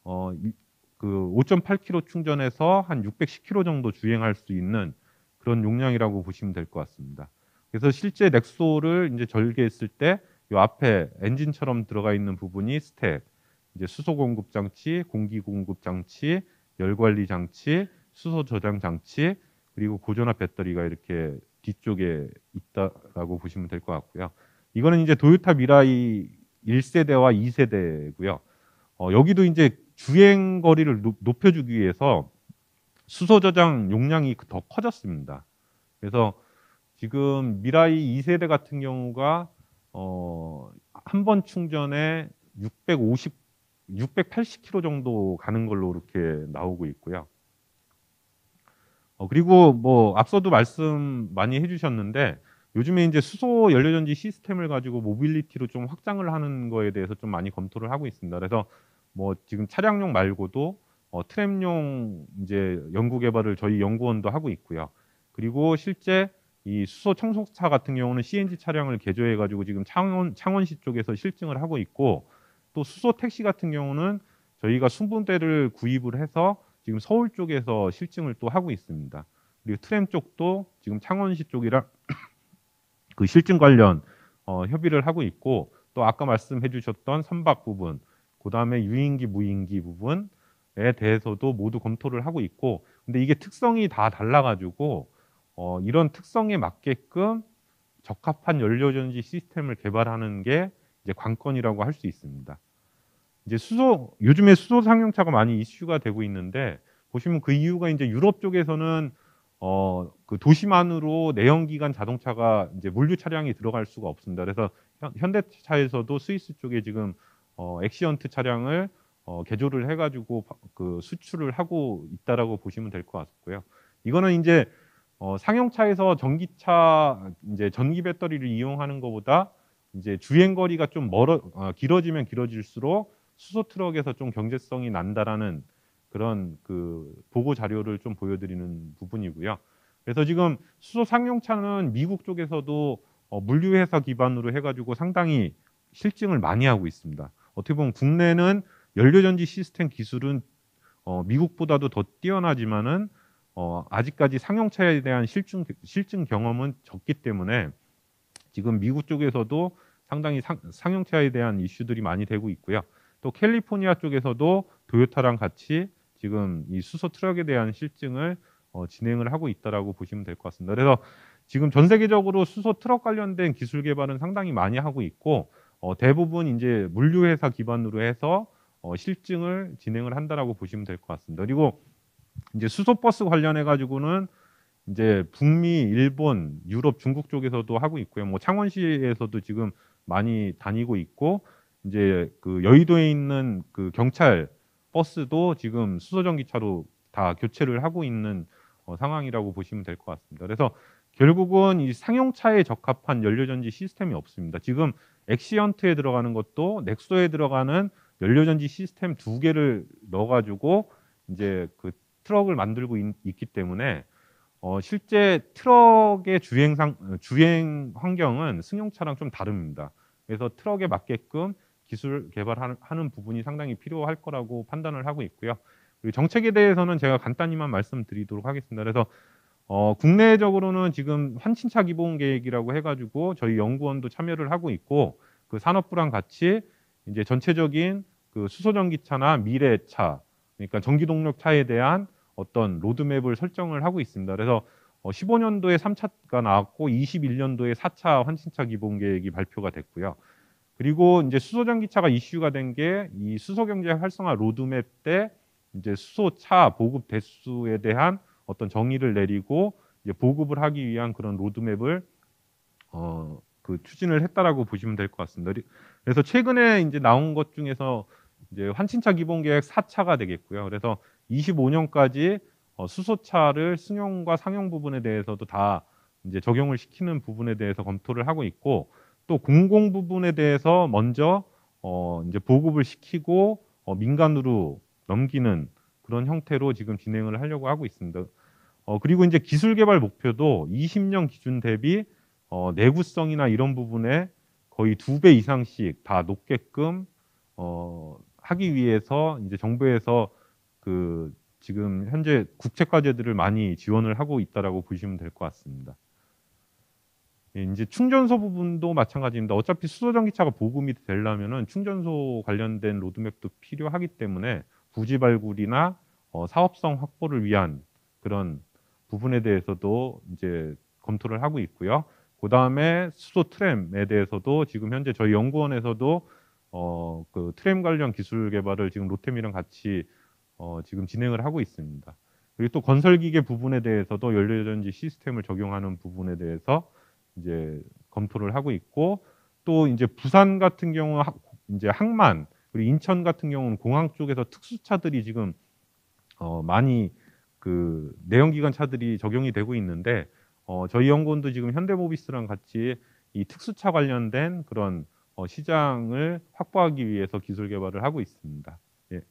그 5.8kg 충전해서 한 610km 정도 주행할 수 있는 그런 용량이라고 보시면 될 것 같습니다. 그래서 실제 넥소를 이제 절개했을 때 이 앞에 엔진처럼 들어가 있는 부분이 스택, 이제 수소 공급 장치, 공기 공급 장치, 열 관리 장치, 수소 저장 장치, 그리고 고전압 배터리가 이렇게 뒤쪽에 있다라고 보시면 될 것 같고요. 이거는 이제 도요타 미라이 1세대와 2세대고요. 여기도 이제 주행 거리를 높여주기 위해서 수소 저장 용량이 더 커졌습니다. 그래서 지금 미라이 2세대 같은 경우가 한 번 충전에 680km 정도 가는 걸로 이렇게 나오고 있고요. 그리고 뭐 앞서도 말씀 많이 해주셨는데, 요즘에 이제 수소 연료전지 시스템을 가지고 모빌리티로 좀 확장을 하는 거에 대해서 좀 많이 검토를 하고 있습니다. 그래서 뭐 지금 차량용 말고도 트램용 이제 연구 개발을 저희 연구원도 하고 있고요. 그리고 실제 이 수소 청소차 같은 경우는 CNG 차량을 개조해 가지고 지금 창원시 쪽에서 실증을 하고 있고, 또 수소 택시 같은 경우는 저희가 순분대를 구입을 해서 지금 서울 쪽에서 실증을 또 하고 있습니다. 그리고 트램 쪽도 지금 창원시 쪽이랑 그 실증 관련 협의를 하고 있고, 또 아까 말씀해 주셨던 선박 부분, 그다음에 유인기 무인기 부분에 대해서도 모두 검토를 하고 있고, 근데 이게 특성이 다 달라가지고 이런 특성에 맞게끔 적합한 연료전지 시스템을 개발하는 게 이제 관건이라고 할 수 있습니다. 이제 요즘에 수소 상용차가 많이 이슈가 되고 있는데, 보시면 그 이유가 이제 유럽 쪽에서는 그 도심안으로 내연기관 자동차가 이제 물류 차량이 들어갈 수가 없습니다. 그래서 현대차에서도 스위스 쪽에 지금 엑시언트 차량을 개조를 해가지고 그 수출을 하고 있다라고 보시면 될 것 같고요. 이거는 이제 상용차에서 전기차 이제 전기 배터리를 이용하는 것보다 이제 주행 거리가 좀 길어지면 길어질수록 수소 트럭에서 좀 경제성이 난다라는 그런 그 보고 자료를 좀 보여드리는 부분이고요. 그래서 지금 수소 상용차는 미국 쪽에서도 물류회사 기반으로 해가지고 상당히 실증을 많이 하고 있습니다. 어떻게 보면 국내는 연료전지 시스템 기술은 미국보다도 더 뛰어나지만은 아직까지 상용차에 대한 실증 경험은 적기 때문에 지금 미국 쪽에서도 상당히 상용차에 대한 이슈들이 많이 되고 있고요. 또 캘리포니아 쪽에서도 도요타랑 같이 지금 이 수소 트럭에 대한 실증을 진행을 하고 있다라고 보시면 될 것 같습니다. 그래서 지금 전 세계적으로 수소 트럭 관련된 기술 개발은 상당히 많이 하고 있고, 대부분 이제 물류회사 기반으로 해서 실증을 진행을 한다라고 보시면 될 것 같습니다. 그리고 이제 수소 버스 관련해 가지고는 이제 북미, 일본, 유럽, 중국 쪽에서도 하고 있고요. 뭐 창원시에서도 지금 많이 다니고 있고, 이제 그 여의도에 있는 그 경찰 버스도 지금 수소 전기차로 다 교체를 하고 있는 상황이라고 보시면 될 것 같습니다. 그래서 결국은 이 상용차에 적합한 연료전지 시스템이 없습니다. 지금 엑시언트에 들어가는 것도 넥소에 들어가는 연료전지 시스템 2개를 넣어가지고 이제 그 트럭을 만들고 있기 때문에 실제 트럭의 주행 환경은 승용차랑 좀 다릅니다. 그래서 트럭에 맞게끔 기술 개발하는 부분이 상당히 필요할 거라고 판단을 하고 있고요. 그리고 정책에 대해서는 제가 간단히만 말씀드리도록 하겠습니다. 그래서 국내적으로는 지금 환신차 기본 계획이라고 해가지고 저희 연구원도 참여를 하고 있고, 그 산업부랑 같이 이제 전체적인 그 수소전기차나 미래차, 그러니까 전기동력 차에 대한 어떤 로드맵을 설정을 하고 있습니다. 그래서 15년도에 3차가 나왔고 21년도에 4차 환신차 기본 계획이 발표가 됐고요. 그리고 이제 수소전기차가 이슈가 된 게 이 수소경제 활성화 로드맵 때 이제 수소차 보급 대수에 대한 어떤 정의를 내리고 이제 보급을 하기 위한 그런 로드맵을 그 추진을 했다라고 보시면 될 것 같습니다. 그래서 최근에 이제 나온 것 중에서 이제 환친차 기본계획 4차가 되겠고요. 그래서 25년까지 수소차를 승용과 상용 부분에 대해서도 다 이제 적용을 시키는 부분에 대해서 검토를 하고 있고, 또 공공 부분에 대해서 먼저 이제 보급을 시키고 민간으로 넘기는 그런 형태로 지금 진행을 하려고 하고 있습니다. 그리고 이제 기술 개발 목표도 20년 기준 대비 내구성이나 이런 부분에 거의 2배 이상씩 다 높게끔 하기 위해서 이제 정부에서 그 지금 현재 국책 과제들을 많이 지원을 하고 있다라고 보시면 될 것 같습니다. 예, 이제 충전소 부분도 마찬가지입니다. 어차피 수소전기차가 보급이 되려면은 충전소 관련된 로드맵도 필요하기 때문에 부지 발굴이나 사업성 확보를 위한 그런 부분에 대해서도 이제 검토를 하고 있고요. 그 다음에 수소 트램에 대해서도 지금 현재 저희 연구원에서도 그 트램 관련 기술 개발을 지금 로템이랑 같이 지금 진행을 하고 있습니다. 그리고 또 건설기계 부분에 대해서도 연료전지 시스템을 적용하는 부분에 대해서 이제 검토를 하고 있고, 또 이제 부산 같은 경우 이제 항만, 그리고 인천 같은 경우는 공항 쪽에서 특수차들이 지금 많이 그 내연기관 차들이 적용이 되고 있는데, 저희 연구원도 지금 현대모비스랑 같이 이 특수차 관련된 그런 시장을 확보하기 위해서 기술 개발을 하고 있습니다. 예.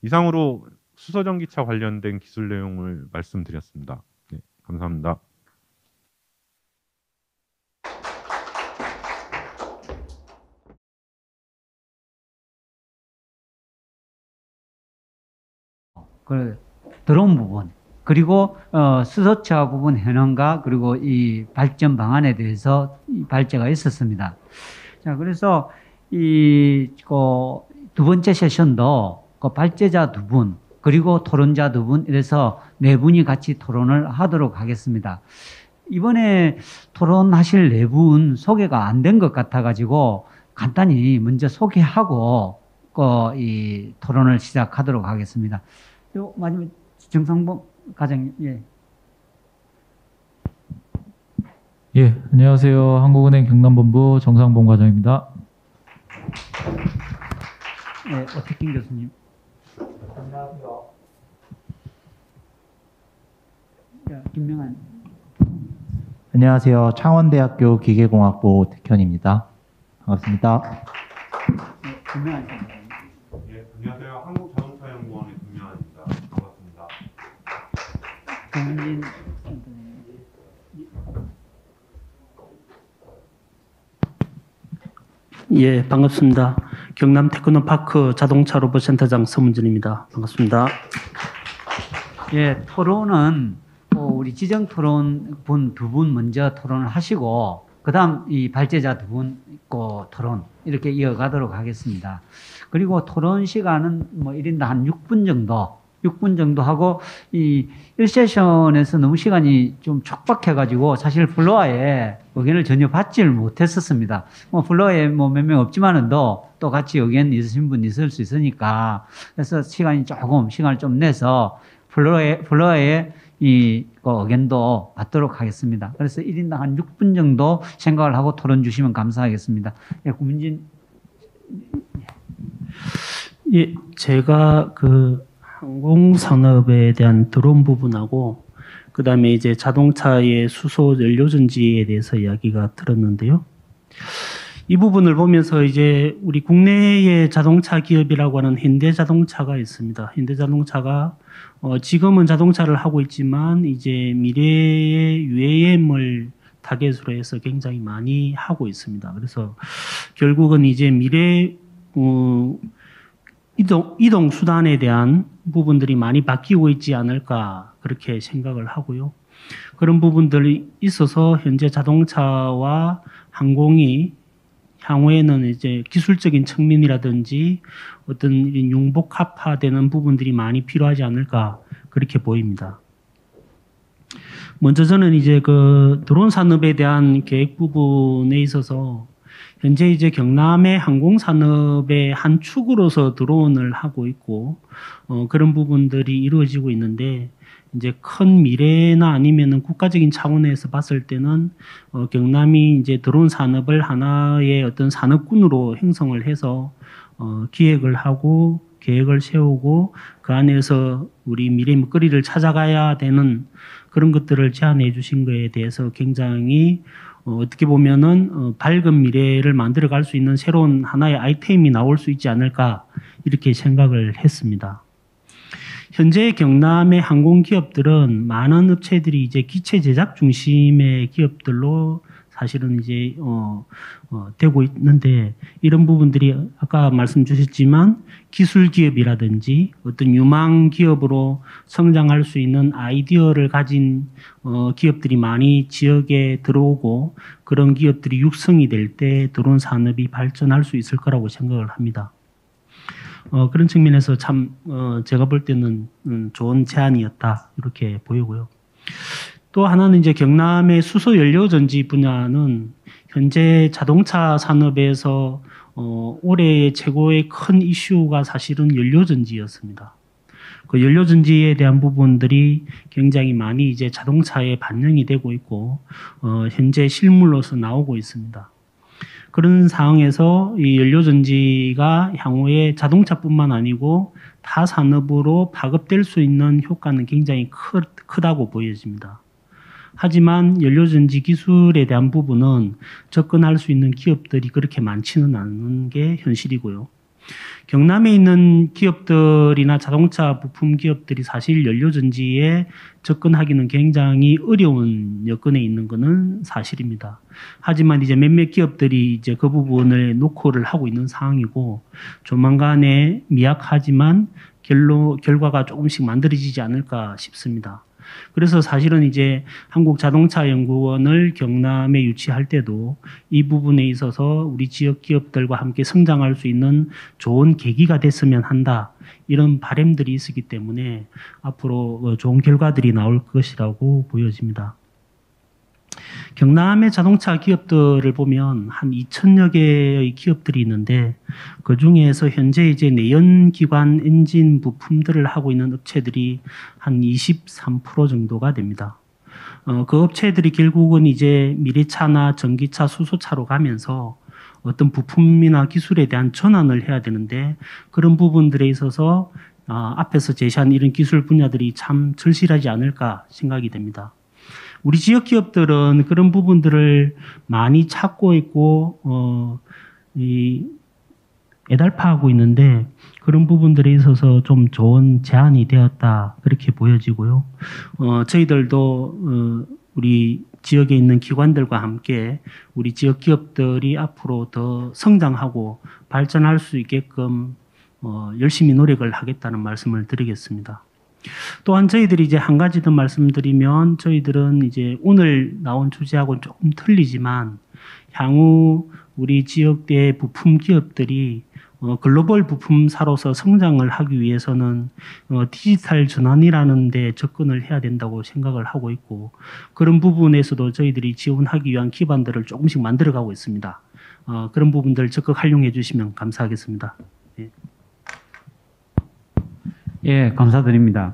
이상으로 수소전기차 관련된 기술 내용을 말씀드렸습니다. 예, 감사합니다. 그 드론 부분, 그리고 수소차 부분 현황과 그리고 이 발전 방안에 대해서 이 발제가 있었습니다. 자, 그래서 두 번째 세션도 그 발제자 두 분, 그리고 토론자 두 분, 이래서 네 분이 같이 토론을 하도록 하겠습니다. 이번에 토론하실 네 분 소개가 안 된 것 같아가지고 간단히 먼저 소개하고 이 토론을 시작하도록 하겠습니다. 요 마지막 정상봉 과장님. 예. 예, 안녕하세요. 한국은행 경남본부 정상봉 과장입니다. 예, 오태킨 교수님. 안녕하세요. 야, 김명환. 안녕하세요. 창원대학교 기계공학부 오태현입니다. 반갑습니다. 예, 김명환 선생님. 예, 안녕하세요. 한국자동차연구원의 김명환입니다. 반갑습니다. 정은진 선생님. 예, 반갑습니다. 경남 테크노파크 자동차 로봇센터장 서문준입니다. 반갑습니다. 예, 토론은 우리 지정 토론 분 두 분 먼저 토론을 하시고, 그다음 이 발제자 두 분 있고 토론 이렇게 이어가도록 하겠습니다. 그리고 토론 시간은 뭐 1인당 한 6분 정도 하고, 이 1세션에서 너무 시간이 좀 촉박해가지고 사실 플로어에 의견을 전혀 받지를 못했었습니다. 뭐 플로어에 뭐 몇 명 없지만은 또 같이 의견 있으신 분 있을 수 있으니까, 그래서 시간을 좀 내서 플로어에 이 의견도 받도록 하겠습니다. 그래서 1인당 한 6분 정도 생각을 하고 토론 주시면 감사하겠습니다. 예, 구민진. 예, 제가 그 항공산업에 대한 드론 부분하고 그다음에 이제 자동차의 수소 연료전지에 대해서 이야기가 들었는데요. 이 부분을 보면서 이제 우리 국내의 자동차 기업이라고 하는 현대자동차가 있습니다. 현대자동차가 지금은 자동차를 하고 있지만 이제 미래의 UAM을 타겟으로 해서 굉장히 많이 하고 있습니다. 그래서 결국은 이제 미래 이동 수단에 대한 부분들이 많이 바뀌고 있지 않을까 그렇게 생각을 하고요. 그런 부분들이 있어서 현재 자동차와 항공이 향후에는 이제 기술적인 측면이라든지 어떤 융복합화되는 부분들이 많이 필요하지 않을까 그렇게 보입니다. 먼저 저는 이제 그 드론 산업에 대한 계획 부분에 있어서 현재 이제 경남의 항공산업의 한 축으로서 드론을 하고 있고 그런 부분들이 이루어지고 있는데, 이제 큰 미래나 아니면은 국가적인 차원에서 봤을 때는 경남이 이제 드론 산업을 하나의 어떤 산업군으로 형성을 해서 기획을 하고 계획을 세우고 그 안에서 우리 미래 먹거리를 찾아가야 되는 그런 것들을 제안해 주신 거에 대해서 굉장히 어떻게 보면은 밝은 미래를 만들어 갈 수 있는 새로운 하나의 아이템이 나올 수 있지 않을까 이렇게 생각을 했습니다. 현재 경남의 항공 기업들은 많은 업체들이 이제 기체 제작 중심의 기업들로 사실은 이제 되고 있는데 이런 부분들이 아까 말씀 주셨지만 기술 기업이라든지 어떤 유망 기업으로 성장할 수 있는 아이디어를 가진 기업들이 많이 지역에 들어오고 그런 기업들이 육성이 될 때 드론 산업이 발전할 수 있을 거라고 생각을 합니다. 그런 측면에서 참 제가 볼 때는 좋은 제안이었다 이렇게 보이고요. 또 하나는 이제 경남의 수소 연료 전지 분야는 현재 자동차 산업에서 올해의 최고의 큰 이슈가 사실은 연료 전지였습니다. 그 연료 전지에 대한 부분들이 굉장히 많이 이제 자동차에 반영이 되고 있고 현재 실물로서 나오고 있습니다. 그런 상황에서 이 연료 전지가 향후에 자동차뿐만 아니고 타 산업으로 파급될 수 있는 효과는 굉장히 크다고 보여집니다. 하지만 연료전지 기술에 대한 부분은 접근할 수 있는 기업들이 그렇게 많지는 않은 게 현실이고요. 경남에 있는 기업들이나 자동차 부품 기업들이 사실 연료전지에 접근하기는 굉장히 어려운 여건에 있는 것은 사실입니다. 하지만 이제 몇몇 기업들이 이제 그 부분을 노크를 하고 있는 상황이고 조만간에 미약하지만 결과가 조금씩 만들어지지 않을까 싶습니다. 그래서 사실은 이제 한국자동차연구원을 경남에 유치할 때도 이 부분에 있어서 우리 지역 기업들과 함께 성장할 수 있는 좋은 계기가 됐으면 한다. 이런 바람들이 있었기 때문에 앞으로 좋은 결과들이 나올 것이라고 보여집니다. 경남의 자동차 기업들을 보면 한 2,000여 개의 기업들이 있는데 그 중에서 현재 이제 내연기관 엔진 부품들을 하고 있는 업체들이 한 23% 정도가 됩니다. 그 업체들이 결국은 이제 미래차나 전기차, 수소차로 가면서 어떤 부품이나 기술에 대한 전환을 해야 되는데 그런 부분들에 있어서 앞에서 제시한 이런 기술 분야들이 참 절실하지 않을까 생각이 됩니다. 우리 지역 기업들은 그런 부분들을 많이 찾고 있고 애달파하고 있는데 그런 부분들에 있어서 좀 좋은 제안이 되었다 그렇게 보여지고요. 저희들도 우리 지역에 있는 기관들과 함께 우리 지역 기업들이 앞으로 더 성장하고 발전할 수 있게끔 열심히 노력을 하겠다는 말씀을 드리겠습니다. 또한 저희들이 이제 한 가지 더 말씀드리면 저희들은 이제 오늘 나온 주제하고는 조금 틀리지만 향후 우리 지역의 부품 기업들이 글로벌 부품사로서 성장을 하기 위해서는 디지털 전환이라는 데 접근을 해야 된다고 생각을 하고 있고 그런 부분에서도 저희들이 지원하기 위한 기반들을 조금씩 만들어가고 있습니다. 그런 부분들 적극 활용해 주시면 감사하겠습니다. 네. 예, 감사드립니다.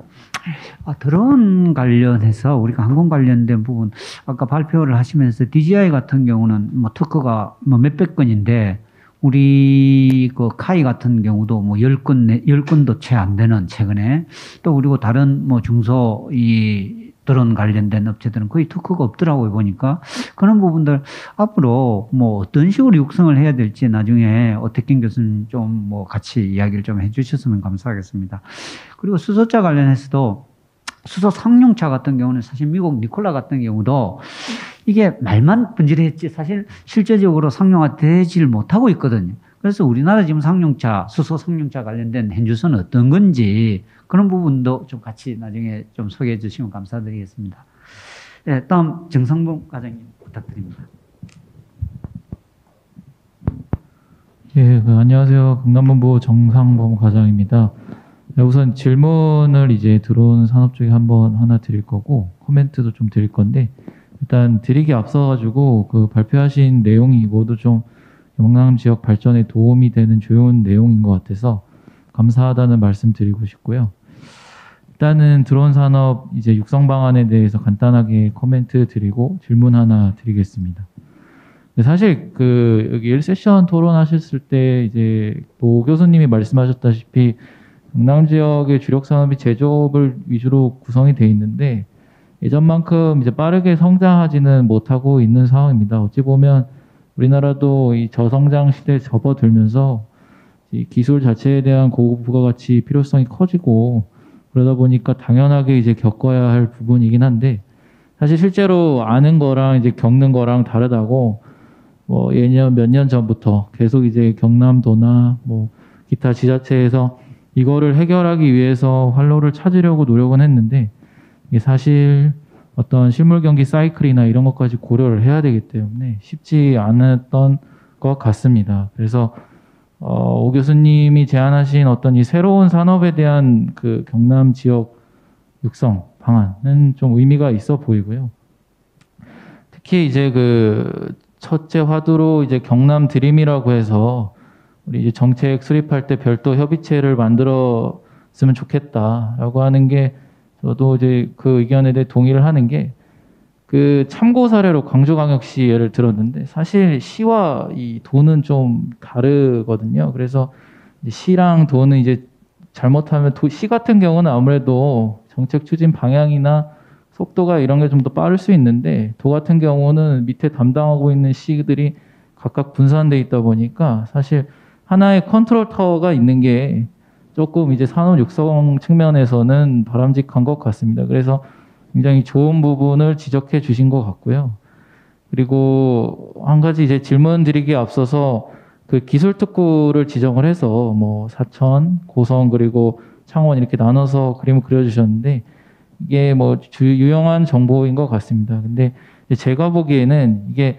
드론 관련해서 우리가 항공 관련된 부분 아까 발표를 하시면서 DJI 같은 경우는 뭐 특허가 뭐 몇백 건인데 우리 그 카이 같은 경우도 뭐 10건도 채 안 되는 최근에 또 그리고 다른 뭐 중소 이 드론 관련된 업체들은 거의 특허가 없더라고요 보니까 그런 부분들 앞으로 뭐 어떤 식으로 육성을 해야 될지 나중에 어택경 교수님 좀 뭐 같이 이야기를 좀 해주셨으면 감사하겠습니다. 그리고 수소차 관련해서도 수소 상용차 같은 경우는 사실 미국 니콜라 같은 경우도 이게 말만 분질했지 사실 실제적으로 상용화되질 못하고 있거든요. 그래서 우리나라 지금 상용차, 수소 상용차 관련된 현주소는 어떤 건지 그런 부분도 좀 같이 나중에 좀 소개해 주시면 감사드리겠습니다. 네, 다음 정상봉 과장님 부탁드립니다. 예, 안녕하세요. 경남본부 정상범 과장입니다. 네, 우선 질문을 이제 드론 산업 쪽에 하나 드릴 거고 코멘트도 좀 드릴 건데 일단 드리기 앞서가지고 그 발표하신 내용이 모두 좀 영남 지역 발전에 도움이 되는 좋은 내용인 것 같아서 감사하다는 말씀 드리고 싶고요. 일단은 드론 산업 이제 육성 방안에 대해서 간단하게 코멘트 드리고 질문 하나 드리겠습니다. 사실 그 여기 1세션 토론하셨을 때 이제 도 교수님이 말씀하셨다시피 경남 지역의 주력 산업이 제조업을 위주로 구성이 돼 있는데 예전만큼 이제 빠르게 성장하지는 못하고 있는 상황입니다. 어찌 보면 우리나라도 이 저성장 시대에 접어들면서 이 기술 자체에 대한 고급 부가가치 필요성이 커지고 그러다 보니까 당연하게 이제 겪어야 할 부분이긴 한데 사실 실제로 아는 거랑 이제 겪는 거랑 다르다고 뭐 예년 몇 년 전부터 계속 이제 경남도나 뭐 기타 지자체에서 이거를 해결하기 위해서 활로를 찾으려고 노력은 했는데 이게 사실 어떤 실물 경기 사이클이나 이런 것까지 고려를 해야 되기 때문에 쉽지 않았던 것 같습니다. 그래서 오 교수님이 제안하신 어떤 이 새로운 산업에 대한 그 경남 지역 육성 방안은 좀 의미가 있어 보이고요. 특히 이제 그 첫째 화두로 이제 경남 드림이라고 해서 우리 이제 정책 수립할 때 별도 협의체를 만들었으면 좋겠다라고 하는 게 저도 이제 그 의견에 대해 동의를 하는 게 그 참고 사례로 광주광역시 예를 들었는데 사실 시와 이 도는 좀 다르거든요. 그래서 시랑 도는 이제 잘못하면 시 같은 경우는 아무래도 정책 추진 방향이나 속도가 이런 게 좀 더 빠를 수 있는데 도 같은 경우는 밑에 담당하고 있는 시들이 각각 분산돼 있다 보니까 사실 하나의 컨트롤 타워가 있는 게 조금 이제 산업 육성 측면에서는 바람직한 것 같습니다. 그래서 굉장히 좋은 부분을 지적해 주신 것 같고요. 그리고 한 가지 이제 질문 드리기에 앞서서 그 기술 특구를 지정을 해서 뭐 사천, 고성 그리고 창원 이렇게 나눠서 그림을 그려주셨는데 이게 뭐 유용한 정보인 것 같습니다. 근데 제가 보기에는 이게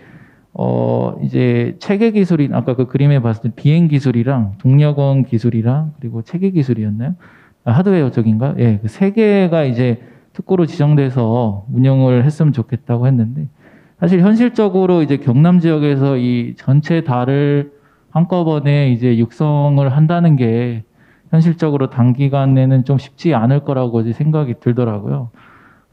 이제 체계 기술이 아까 그 그림에 봤을 때 비행 기술이랑 동력원 기술이랑 그리고 체계 기술이었나요? 하드웨어 쪽인가? 예, 그 세 개가 이제 특구로 지정돼서 운영을 했으면 좋겠다고 했는데 사실 현실적으로 이제 경남 지역에서 이 전체 다를 한꺼번에 이제 육성을 한다는 게 현실적으로 단기간에는 좀 쉽지 않을 거라고 이제 생각이 들더라고요.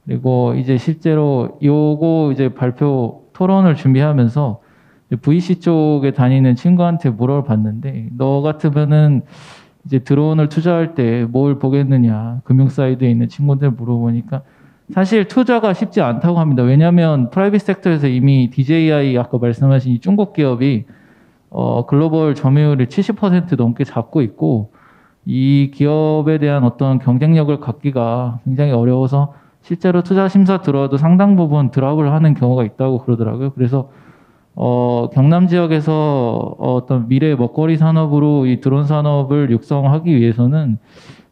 그리고 이제 실제로 요거 이제 발표 토론을 준비하면서 VC 쪽에 다니는 친구한테 물어봤는데 너 같으면은 이제 드론을 투자할 때 뭘 보겠느냐 금융 사이드에 있는 친구들 물어보니까 사실 투자가 쉽지 않다고 합니다. 왜냐하면 프라이빗 섹터에서 이미 DJI 아까 말씀하신 이 중국 기업이 글로벌 점유율을 70% 넘게 잡고 있고 이 기업에 대한 어떤 경쟁력을 갖기가 굉장히 어려워서 실제로 투자 심사 들어와도 상당 부분 드랍을 하는 경우가 있다고 그러더라고요. 그래서 경남 지역에서 어떤 미래 먹거리 산업으로 이 드론 산업을 육성하기 위해서는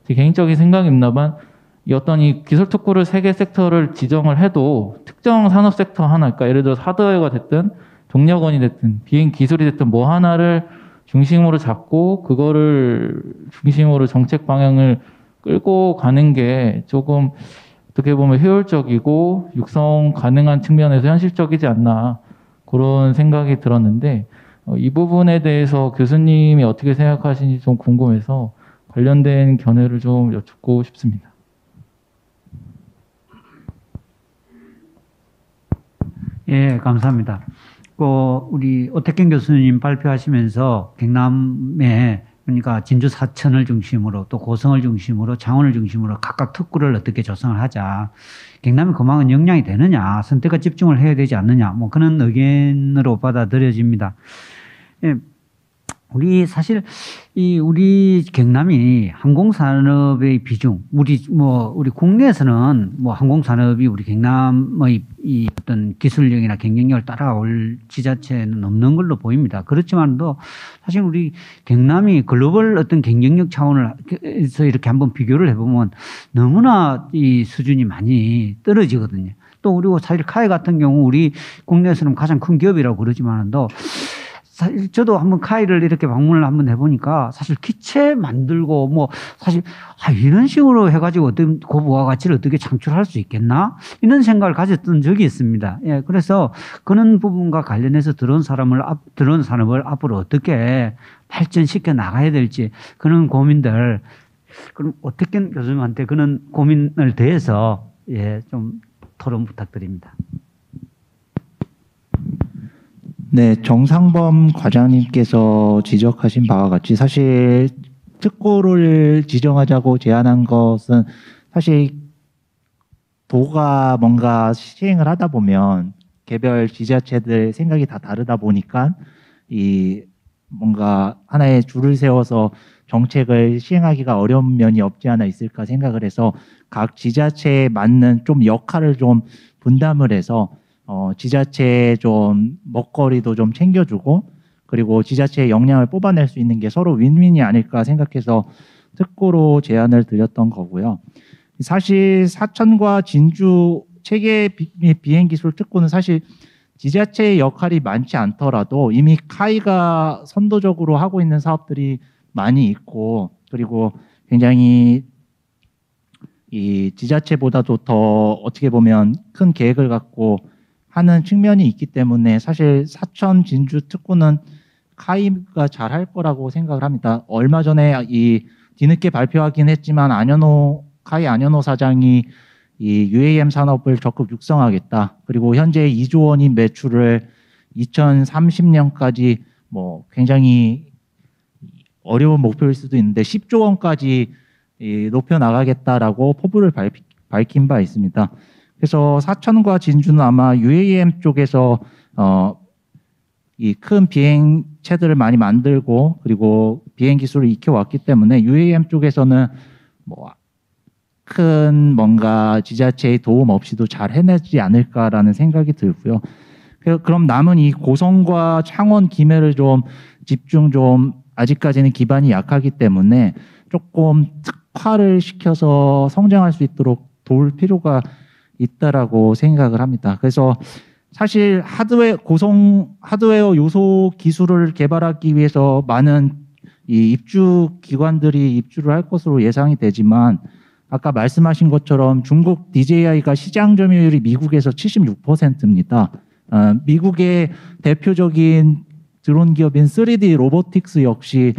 제 개인적인 생각입니다만 이 어떤 이 기술 특구를 세 개 섹터를 지정을 해도 특정 산업 섹터 하나, 그러니까 예를 들어 하드웨어가 됐든 동력원이 됐든 비행 기술이 됐든 뭐 하나를 중심으로 잡고 그거를 중심으로 정책 방향을 끌고 가는 게 조금 어떻게 보면 효율적이고 육성 가능한 측면에서 현실적이지 않나 그런 생각이 들었는데 이 부분에 대해서 교수님이 어떻게 생각하시는지 좀 궁금해서 관련된 견해를 좀 여쭙고 싶습니다. 예, 감사합니다. 우리 오태경 교수님 발표하시면서 경남에 그러니까 진주 사천을 중심으로 또 고성을 중심으로 창원을 중심으로 각각 특구를 어떻게 조성을 하자. 경남이 그만한 역량이 되느냐, 선택과 집중을 해야 되지 않느냐, 뭐 그런 의견으로 받아들여집니다. 예, 사실 우리 경남이 항공산업의 비중, 우리 국내에서는 항공산업이 우리 경남의 이 어떤 기술력이나 경쟁력을 따라올 지자체는 없는 걸로 보입니다. 그렇지만도 사실 우리 경남이 글로벌 어떤 경쟁력 차원에서 이렇게 한번 비교를 해보면 너무나 이 수준이 많이 떨어지거든요. 또 그리고 사실 카이 같은 경우 우리 국내에서는 가장 큰 기업이라고 그러지만도 사실 저도 한번 카이를 이렇게 방문을 한번 해보니까 사실 기체 만들고 사실 이런 식으로 해가지고 어떤 고부가 가치를 어떻게 창출할 수 있겠나 이런 생각을 가졌던 적이 있습니다. 예, 그래서 그런 부분과 관련해서 드론 산업을 앞으로 어떻게 발전시켜 나가야 될지 그런 고민들 그럼 오태경 교수님한테 그런 고민을 대해서 좀 토론 부탁드립니다. 네, 정상범 과장님께서 지적하신 바와 같이 사실 특고를 지정하자고 제안한 것은 사실 도가 뭔가 시행을 하다 보면 개별 지자체들 생각이 다 다르다 보니까 이 뭔가 하나의 줄을 세워서 정책을 시행하기가 어려운 면이 없지 않아 있을까 생각을 해서 각 지자체에 맞는 좀 역할을 좀 분담을 해서 지자체의 좀 먹거리도 좀 챙겨주고 그리고 지자체의 역량을 뽑아낼 수 있는 게 서로 윈윈이 아닐까 생각해서 특고로 제안을 드렸던 거고요. 사실 사천과 진주 체계 비행 기술 특고는 사실 지자체의 역할이 많지 않더라도 이미 카이가 선도적으로 하고 있는 사업들이 많이 있고 그리고 굉장히 이 지자체보다도 더 어떻게 보면 큰 계획을 갖고 하는 측면이 있기 때문에 사실 사천 진주 특구는 카이가 잘 할 거라고 생각을 합니다. 얼마 전에 이 뒤늦게 발표하긴 했지만 카이 안현호 사장이 이 UAM 산업을 적극 육성하겠다. 그리고 현재 2조 원인 매출을 2030년까지 뭐 굉장히 어려운 목표일 수도 있는데 10조 원까지 높여 나가겠다라고 포부를 밝힌 바 있습니다. 그래서 사천과 진주는 아마 UAM 쪽에서 이 큰 비행체들을 많이 만들고 그리고 비행 기술을 익혀왔기 때문에 UAM 쪽에서는 뭐 큰 뭔가 지자체의 도움 없이도 잘 해내지 않을까라는 생각이 들고요. 그럼 남은 이 고성과 창원, 김해를 좀 집중 좀 아직까지는 기반이 약하기 때문에 조금 특화를 시켜서 성장할 수 있도록 도울 필요가 있다라고 생각을 합니다. 그래서 사실 고성 하드웨어 요소 기술을 개발하기 위해서 많은 이 입주 기관들이 입주를 할 것으로 예상이 되지만 아까 말씀하신 것처럼 중국 DJI가 시장 점유율이 미국에서 76%입니다. 미국의 대표적인 드론 기업인 3D 로보틱스 역시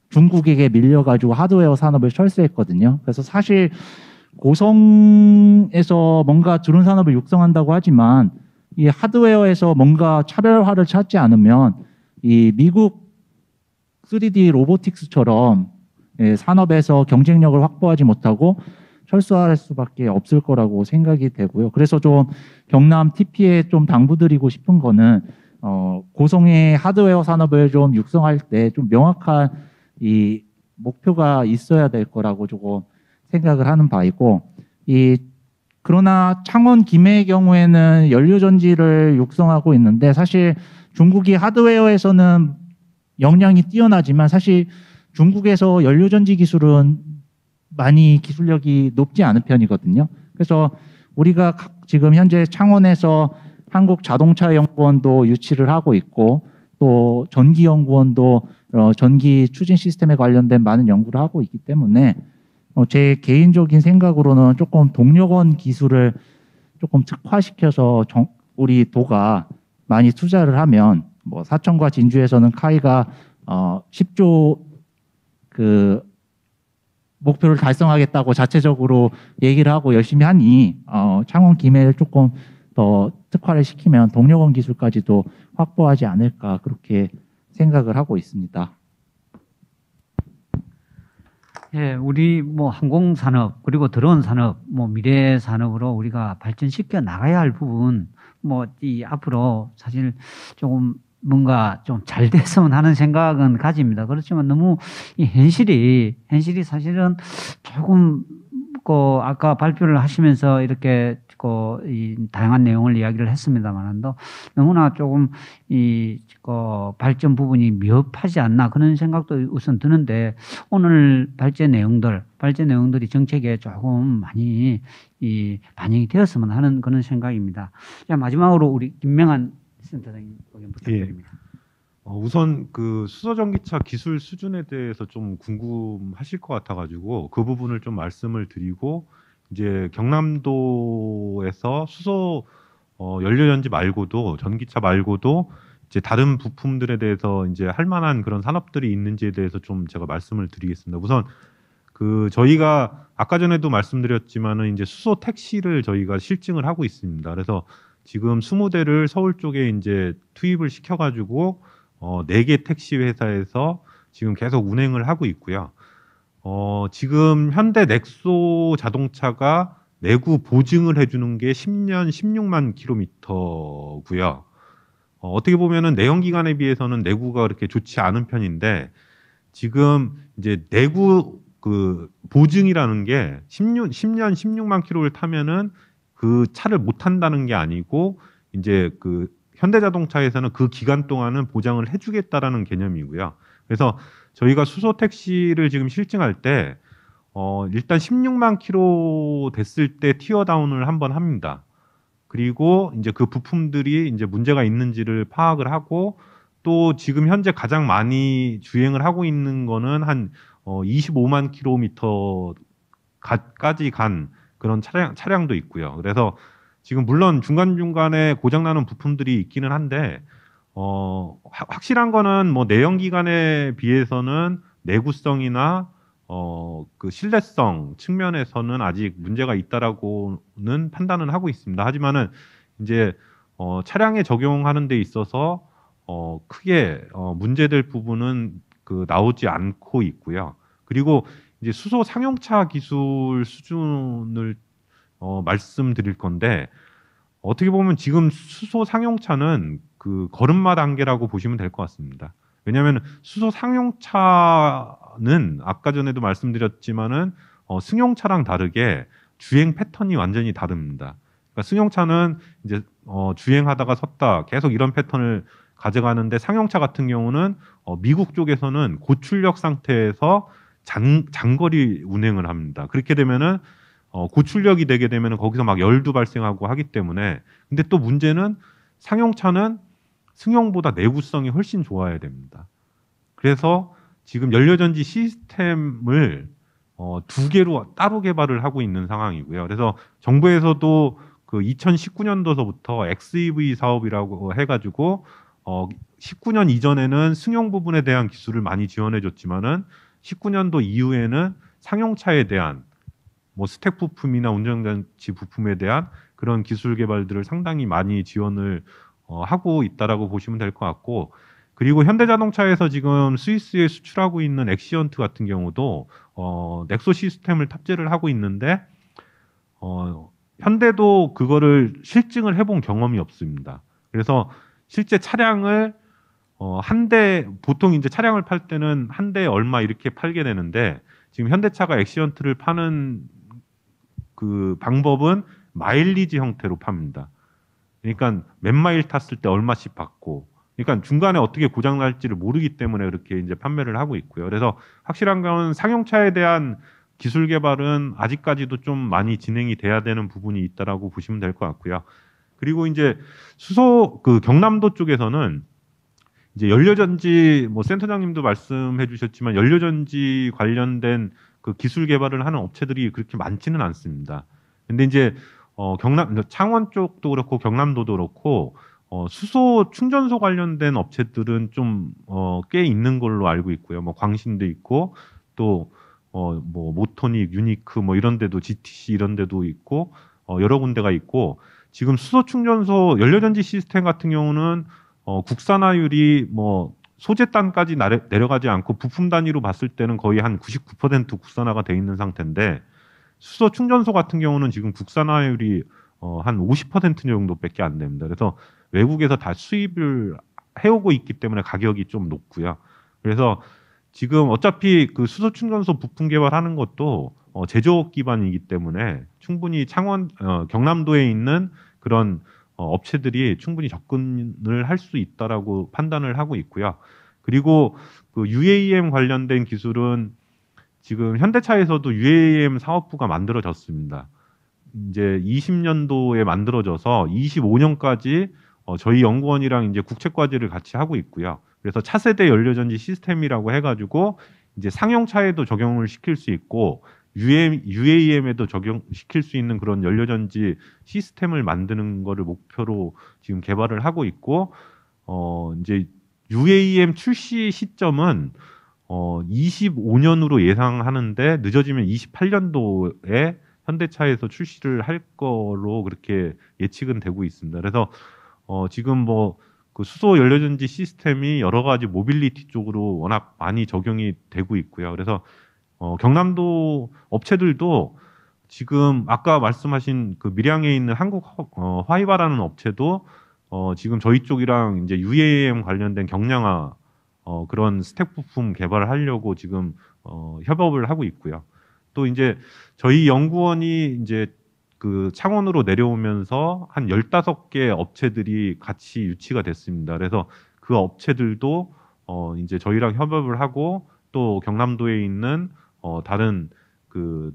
중국에게 밀려가지고 하드웨어 산업을 철수했거든요. 그래서 사실 고성에서 뭔가 드론 산업을 육성한다고 하지만 이 하드웨어에서 뭔가 차별화를 찾지 않으면 이 미국 3D 로보틱스처럼 산업에서 경쟁력을 확보하지 못하고 철수할 수밖에 없을 거라고 생각이 되고요. 그래서 좀 경남 TP에 좀 당부드리고 싶은 거는 고성의 하드웨어 산업을 좀 육성할 때 좀 명확한 이 목표가 있어야 될 거라고 조금 생각을 하는 바이고 그러나 창원 김해의 경우에는 연료전지를 육성하고 있는데 사실 중국이 하드웨어에서는 역량이 뛰어나지만 사실 중국에서 연료전지 기술은 많이 기술력이 높지 않은 편이거든요. 그래서 우리가 지금 현재 창원에서 한국자동차연구원도 유치를 하고 있고 또 전기연구원도 전기 추진 시스템에 관련된 많은 연구를 하고 있기 때문에 제 개인적인 생각으로는 조금 동력원 기술을 조금 특화시켜서 우리 도가 많이 투자를 하면 뭐 사천과 진주에서는 카이가 10조 그 목표를 달성하겠다고 자체적으로 얘기를 하고 열심히 하니 창원 김해를 조금 더 특화를 시키면 동력원 기술까지도 확보하지 않을까 그렇게 생각을 하고 있습니다. 예, 우리 뭐 항공 산업 그리고 드론 산업 뭐 미래 산업으로 우리가 발전시켜 나가야 할 부분 뭐 이 앞으로 사실 조금 뭔가 좀 잘 됐으면 하는 생각은 가집니다. 그렇지만 너무 이 현실이 사실은 조금 아까 발표를 하시면서 이렇게 이 다양한 내용을 이야기를 했습니다만도 너무나 조금 발전 부분이 미흡하지 않나 그런 생각도 우선 드는데 오늘 발제 내용들이 정책에 조금 많이 반영이 되었으면 하는 그런 생각입니다. 자, 마지막으로 우리 김명한 센터장님 의견 부탁드립니다. 우선 그 수소전기차 기술 수준에 대해서 좀 궁금하실 것 같아가지고 그 부분을 좀 말씀을 드리고 이제 경남도에서 수소 연료전지 말고도 전기차 말고도 이제 다른 부품들에 대해서 이제 할 만한 그런 산업들이 있는지에 대해서 좀 제가 말씀을 드리겠습니다. 우선 그 저희가 아까 전에도 말씀드렸지만은 이제 수소 택시를 저희가 실증을 하고 있습니다. 그래서 지금 20대를 서울 쪽에 이제 투입을 시켜가지고 4개 택시 회사에서 지금 계속 운행을 하고 있고요. 지금 현대 넥소 자동차가 내구 보증을 해주는 게 10년 16만 킬로미터고요. 어떻게 보면은 내연기관에 비해서는 내구가 그렇게 좋지 않은 편인데 지금 이제 내구 그 보증이라는 게 10년 16만 킬로를 타면은 그 차를 못 탄다는 게 아니고 이제 그 현대자동차에서는 그 기간 동안은 보장을 해주겠다라는 개념이고요. 그래서 저희가 수소 택시를 지금 실증할 때 일단 16만 킬로 됐을 때 티어다운을 한번 합니다. 그리고 이제 그 부품들이 이제 문제가 있는지를 파악을 하고 또 지금 현재 가장 많이 주행을 하고 있는 거는 한 25만 킬로미터까지 간 그런 차량도 있고요. 그래서 지금 물론 중간중간에 고장나는 부품들이 있기는 한데 확실한 거는 뭐 내연기관에 비해서는 내구성이나 그 신뢰성 측면에서는 아직 문제가 있다라고는 판단은 하고 있습니다. 하지만은 이제 차량에 적용하는 데 있어서 크게 문제될 부분은 그 나오지 않고 있고요. 그리고 이제 수소 상용차 기술 수준을 말씀드릴 건데 어떻게 보면 지금 수소 상용차는 그 걸음마 단계라고 보시면 될 것 같습니다. 왜냐하면 수소 상용차는 아까 전에도 말씀드렸지만은 승용차랑 다르게 주행 패턴이 완전히 다릅니다. 그러니까 승용차는 이제 주행하다가 섰다 계속 이런 패턴을 가져가는데 상용차 같은 경우는 미국 쪽에서는 고출력 상태에서 장거리 운행을 합니다. 그렇게 되면은 고출력이 되게 되면은 거기서 막 열도 발생하고 하기 때문에 근데 또 문제는 상용차는 승용보다 내구성이 훨씬 좋아야 됩니다. 그래서 지금 연료전지 시스템을 2개로 따로 개발을 하고 있는 상황이고요. 그래서 정부에서도 그 2019년도서부터 XEV 사업이라고 해가지고 19년 이전에는 승용 부분에 대한 기술을 많이 지원해 줬지만은 19년도 이후에는 상용차에 대한 뭐 스택 부품이나 운전장치 부품에 대한 그런 기술 개발들을 상당히 많이 지원을 하고 있다라고 보시면 될 것 같고 그리고 현대자동차에서 지금 스위스에 수출하고 있는 엑시언트 같은 경우도 넥소 시스템을 탑재를 하고 있는데 현대도 그거를 실증을 해본 경험이 없습니다. 그래서 실제 차량을 한 대 보통 이제 차량을 팔 때는 한 대에 얼마 이렇게 팔게 되는데 지금 현대차가 엑시언트를 파는 그 방법은 마일리지 형태로 팝니다. 그러니까 몇 마일 탔을 때 얼마씩 받고, 그러니까 중간에 어떻게 고장 날지를 모르기 때문에 그렇게 이제 판매를 하고 있고요. 그래서 확실한 건 상용차에 대한 기술 개발은 아직까지도 좀 많이 진행이 돼야 되는 부분이 있다라고 보시면 될 것 같고요. 그리고 이제 수소 그 경남도 쪽에서는 이제 연료전지 뭐 센터장님도 말씀해 주셨지만 연료전지 관련된 그 기술 개발을 하는 업체들이 그렇게 많지는 않습니다. 근데 이제 창원 쪽도 그렇고 경남도도 그렇고 수소 충전소 관련된 업체들은 좀 꽤 있는 걸로 알고 있고요. 뭐 광신도 있고 또 뭐 모토닉, 유니크 뭐 이런 데도 GTC 이런 데도 있고 여러 군데가 있고 지금 수소 충전소 연료전지 시스템 같은 경우는 국산화율이 뭐 소재 단까지 내려가지 않고 부품 단위로 봤을 때는 거의 한 99% 국산화가 돼 있는 상태인데 수소 충전소 같은 경우는 지금 국산화율이 한 50% 정도밖에 안 됩니다. 그래서 외국에서 다 수입을 해오고 있기 때문에 가격이 좀 높고요. 그래서 지금 어차피 그 수소 충전소 부품 개발하는 것도 제조업 기반이기 때문에 충분히 경남도에 있는 그런 업체들이 충분히 접근을 할 수 있다라고 판단을 하고 있고요. 그리고 그 UAM 관련된 기술은 지금 현대차에서도 UAM 사업부가 만들어졌습니다. 이제 20년도에 만들어져서 25년까지 저희 연구원이랑 이제 국책과제를 같이 하고 있고요. 그래서 차세대 연료전지 시스템이라고 해가지고 이제 상용차에도 적용을 시킬 수 있고 UAM에도 적용시킬 수 있는 그런 연료전지 시스템을 만드는 거를 목표로 지금 개발을 하고 있고 이제 UAM 출시 시점은 25년으로 예상하는데 늦어지면 28년도에 현대차에서 출시를 할 거로 그렇게 예측은 되고 있습니다. 그래서 지금 뭐 그 수소 연료전지 시스템이 여러 가지 모빌리티 쪽으로 워낙 많이 적용이 되고 있고요. 그래서 경남도 업체들도 지금 아까 말씀하신 그 밀양에 있는 한국 화이바라는 업체도 지금 저희 쪽이랑 이제 UAM 관련된 경량화 그런 스택 부품 개발을 하려고 지금 협업을 하고 있고요. 또 이제 저희 연구원이 이제 그 창원으로 내려오면서 한 15개 업체들이 같이 유치가 됐습니다. 그래서 그 업체들도 이제 저희랑 협업을 하고 또 경남도에 있는 다른 그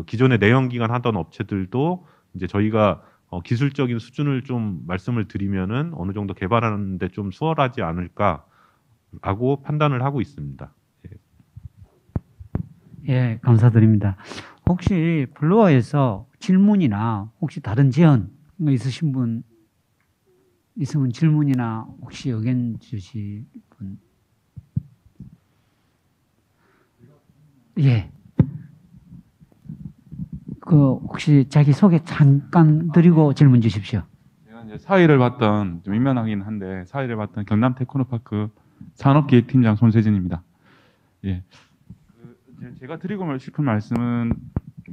기존의 내연기관 하던 업체들도 이제 저희가 기술적인 수준을 좀 말씀을 드리면은 어느 정도 개발하는데 좀 수월하지 않을까라고 판단을 하고 있습니다. 예, 감사드립니다. 혹시 플로어에서 질문이나 혹시 다른 제안 있으신 분 있으면 질문이나 혹시 의견 주실 분? 예. 그 혹시 자기 소개 잠깐 드리고 질문 주십시오. 제가 이제 사회를 봤던 좀 민망하긴 한데 사회를 봤던 경남 테크노파크 산업기획팀장 손세진입니다. 예. 제가 드리고 싶은 말씀은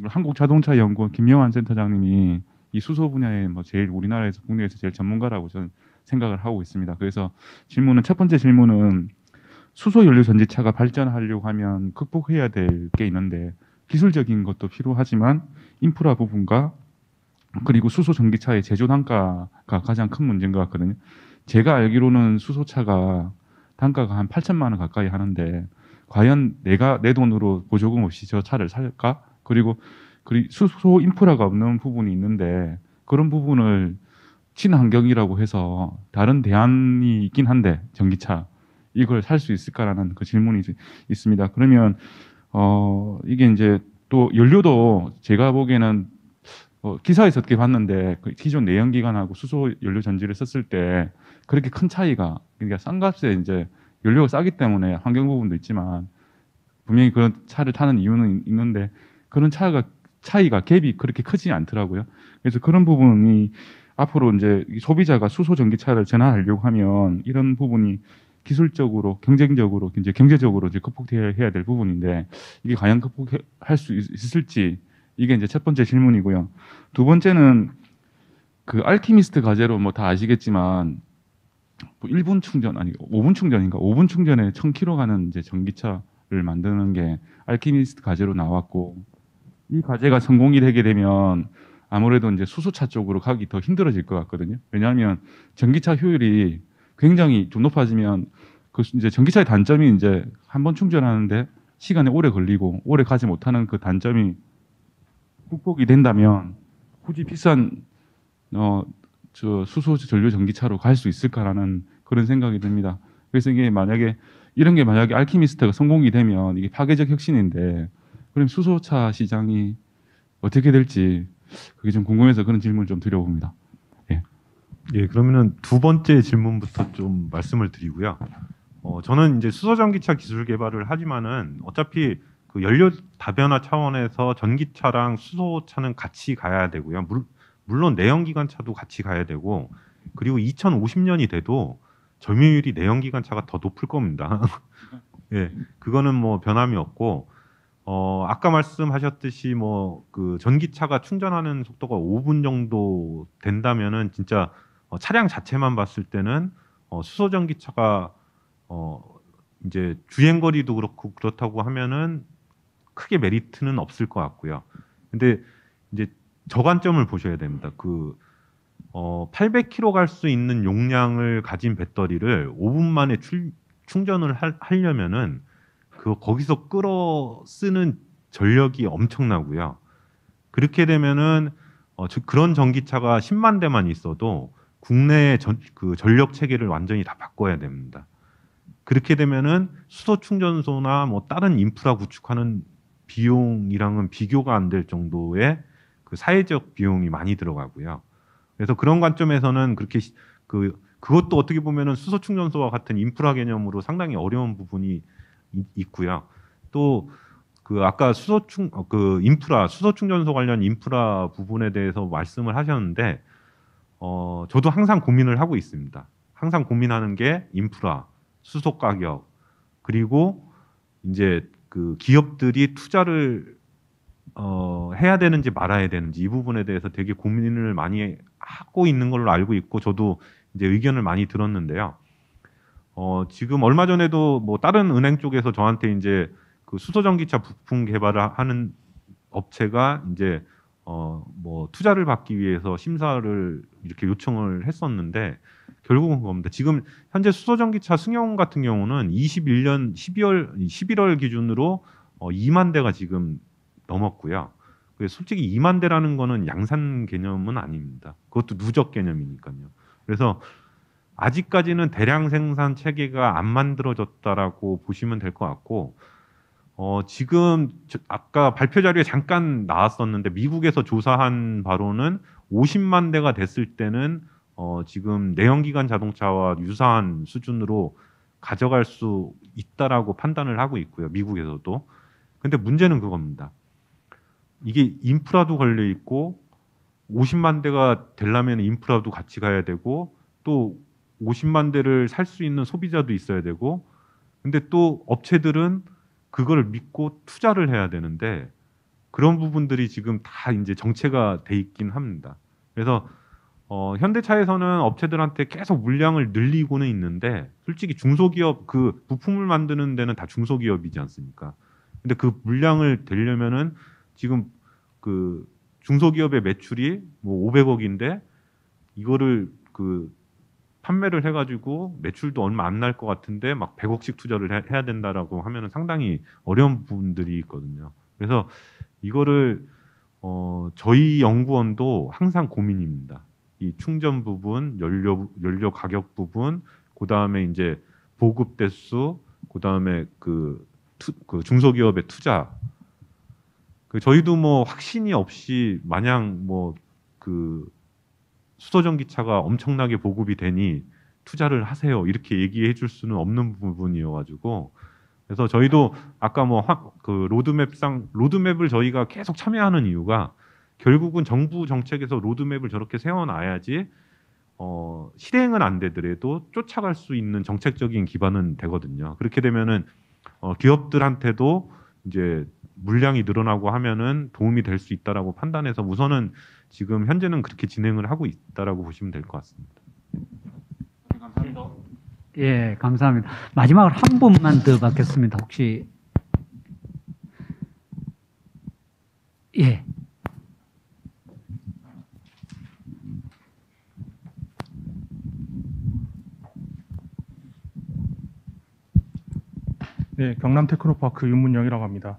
한국자동차연구원 김명환 센터장님이 이 수소 분야에 뭐 제일 우리나라에서 국내에서 제일 전문가라고 저는 생각을 하고 있습니다. 그래서 첫 번째 질문은 수소 연료 전지차가 발전하려고 하면 극복해야 될 게 있는데 기술적인 것도 필요하지만 인프라 부분과 그리고 수소 전기차의 제조 단가가 가장 큰 문제인 것 같거든요. 제가 알기로는 수소차가 단가가 한 8천만 원 가까이 하는데 과연 내가 내 돈으로 보조금 없이 저 차를 살까? 그리고 수소 인프라가 없는 부분이 있는데 그런 부분을 친환경이라고 해서 다른 대안이 있긴 한데 전기차 이걸 살 수 있을까라는 그 질문이 있습니다. 그러면 이게 이제 또 연료도 제가 보기에는 기사에서 어떻게 봤는데 그 기존 내연기관하고 수소 연료 전지를 썼을 때 그렇게 큰 차이가 그러니까 싼 값에 이제 연료가 싸기 때문에 환경 부분도 있지만 분명히 그런 차를 타는 이유는 있는데 그런 차이가 갭이 그렇게 크지 않더라고요. 그래서 그런 부분이 앞으로 이제 소비자가 수소 전기차를 전환하려고 하면 이런 부분이 기술적으로, 경쟁적으로, 이제 경제적으로 이제 극복해야 될 부분인데 이게 과연 극복할 수 있을지 이게 이제 첫 번째 질문이고요. 두 번째는 그 알키미스트 가제로 뭐 다 아시겠지만 1분 충전 아니 5분 충전인가 5분 충전에 1000km 가는 이제 전기차를 만드는 게 알키미스트 가제로 나왔고 이 가제가 성공이 되게 되면 아무래도 이제 수소차 쪽으로 가기 더 힘들어질 것 같거든요. 왜냐하면 전기차 효율이 굉장히 좀 높아지면 그 이제 전기차의 단점이 이제 한 번 충전하는데 시간이 오래 걸리고 오래 가지 못하는 그 단점이 극복이 된다면 굳이 비싼 저 수소 전류 전기차로 갈 수 있을까라는 그런 생각이 듭니다. 그래서 이게 만약에 알키미스트가 성공이 되면 이게 파괴적 혁신인데 그럼 수소차 시장이 어떻게 될지 그게 좀 궁금해서 그런 질문을 좀 드려봅니다. 예, 그러면은 두 번째 질문부터 좀 말씀을 드리고요. 저는 이제 수소 전기차 기술 개발을 하지만은 어차피 그 연료 다변화 차원에서 전기차랑 수소차는 같이 가야 되고요. 물론 내연기관차도 같이 가야 되고 그리고 2050년이 돼도 점유율이 내연기관차가 더 높을 겁니다. 예, 그거는 뭐 변함이 없고 아까 말씀하셨듯이 뭐 그 전기차가 충전하는 속도가 5분 정도 된다면은 진짜 차량 자체만 봤을 때는 수소 전기차가 이제 주행 거리도 그렇고 그렇다고 하면은 크게 메리트는 없을 것 같고요. 근데 이제 저관점을 보셔야 됩니다. 그 800km 갈 수 있는 용량을 가진 배터리를 5분 만에 충전을 하려면은 거기서 끌어 쓰는 전력이 엄청나고요. 그렇게 되면은 그런 전기차가 10만 대만 있어도 국내의 그 전력 체계를 완전히 다 바꿔야 됩니다. 그렇게 되면은 수소 충전소나 뭐 다른 인프라 구축하는 비용이랑은 비교가 안 될 정도의 그 사회적 비용이 많이 들어가고요. 그래서 그런 관점에서는 그렇게 그것도 어떻게 보면은 수소 충전소와 같은 인프라 개념으로 상당히 어려운 부분이 있고요. 또 그 아까 인프라 수소 충전소 관련 인프라 부분에 대해서 말씀을 하셨는데 저도 항상 고민을 하고 있습니다. 항상 고민하는 게 인프라, 수소 가격, 그리고 이제 그 기업들이 투자를 해야 되는지 말아야 되는지 이 부분에 대해서 되게 고민을 많이 하고 있는 걸로 알고 있고 저도 이제 의견을 많이 들었는데요. 지금 얼마 전에도 뭐 다른 은행 쪽에서 저한테 이제 그 수소전기차 부품 개발을 하는 업체가 이제 뭐 투자를 받기 위해서 심사를 이렇게 요청을 했었는데 결국은 그겁니다. 지금 현재 수소전기차 승용 같은 경우는 21년 11월 기준으로 2만 대가 지금 넘었고요. 솔직히 2만 대라는 거는 양산 개념은 아닙니다. 그것도 누적 개념이니까요. 그래서 아직까지는 대량 생산 체계가 안 만들어졌다라고 보시면 될 것 같고 지금 아까 발표 자료에 잠깐 나왔었는데 미국에서 조사한 바로는 50만 대가 됐을 때는 지금 내연기관 자동차와 유사한 수준으로 가져갈 수 있다라고 판단을 하고 있고요. 미국에서도. 근데 문제는 그겁니다. 이게 인프라도 걸려 있고 50만 대가 되려면 인프라도 같이 가야 되고 또 50만 대를 살 수 있는 소비자도 있어야 되고 근데 또 업체들은 그걸 믿고 투자를 해야 되는데 그런 부분들이 지금 다 이제 정체가 돼 있긴 합니다. 그래서 현대차에서는 업체들한테 계속 물량을 늘리고는 있는데 솔직히 중소기업 그 부품을 만드는 데는 다 중소기업이지 않습니까? 근데 그 물량을 되려면은 지금 그 중소기업의 매출이 뭐 500억인데 이거를 그 판매를 해가지고 매출도 얼마 안 날 것 같은데 막 100억씩 투자를 해야 된다라고 하면은 상당히 어려운 부분들이 있거든요. 그래서 이거를 저희 연구원도 항상 고민입니다. 이 충전 부분, 연료 가격 부분, 그 다음에 이제 보급 대수, 그 다음에 그 중소기업의 투자. 저희도 뭐 확신이 없이 마냥 뭐 그 수소전기차가 엄청나게 보급이 되니 투자를 하세요 이렇게 얘기해 줄 수는 없는 부분이어가지고 그래서 저희도 아까 뭐 그 로드맵을 저희가 계속 참여하는 이유가 결국은 정부 정책에서 로드맵을 저렇게 세워놔야지 실행은 안 되더라도 쫓아갈 수 있는 정책적인 기반은 되거든요. 그렇게 되면은 기업들한테도 이제 물량이 늘어나고 하면은 도움이 될 수 있다라고 판단해서 우선은 지금 현재는 그렇게 진행을 하고 있다라고 보시면 될 것 같습니다. 감사합니다. 예, 감사합니다. 마지막으로 한 분만 더 받겠습니다. 혹시 예. 네, 경남 테크노파크 윤문영이라고 합니다.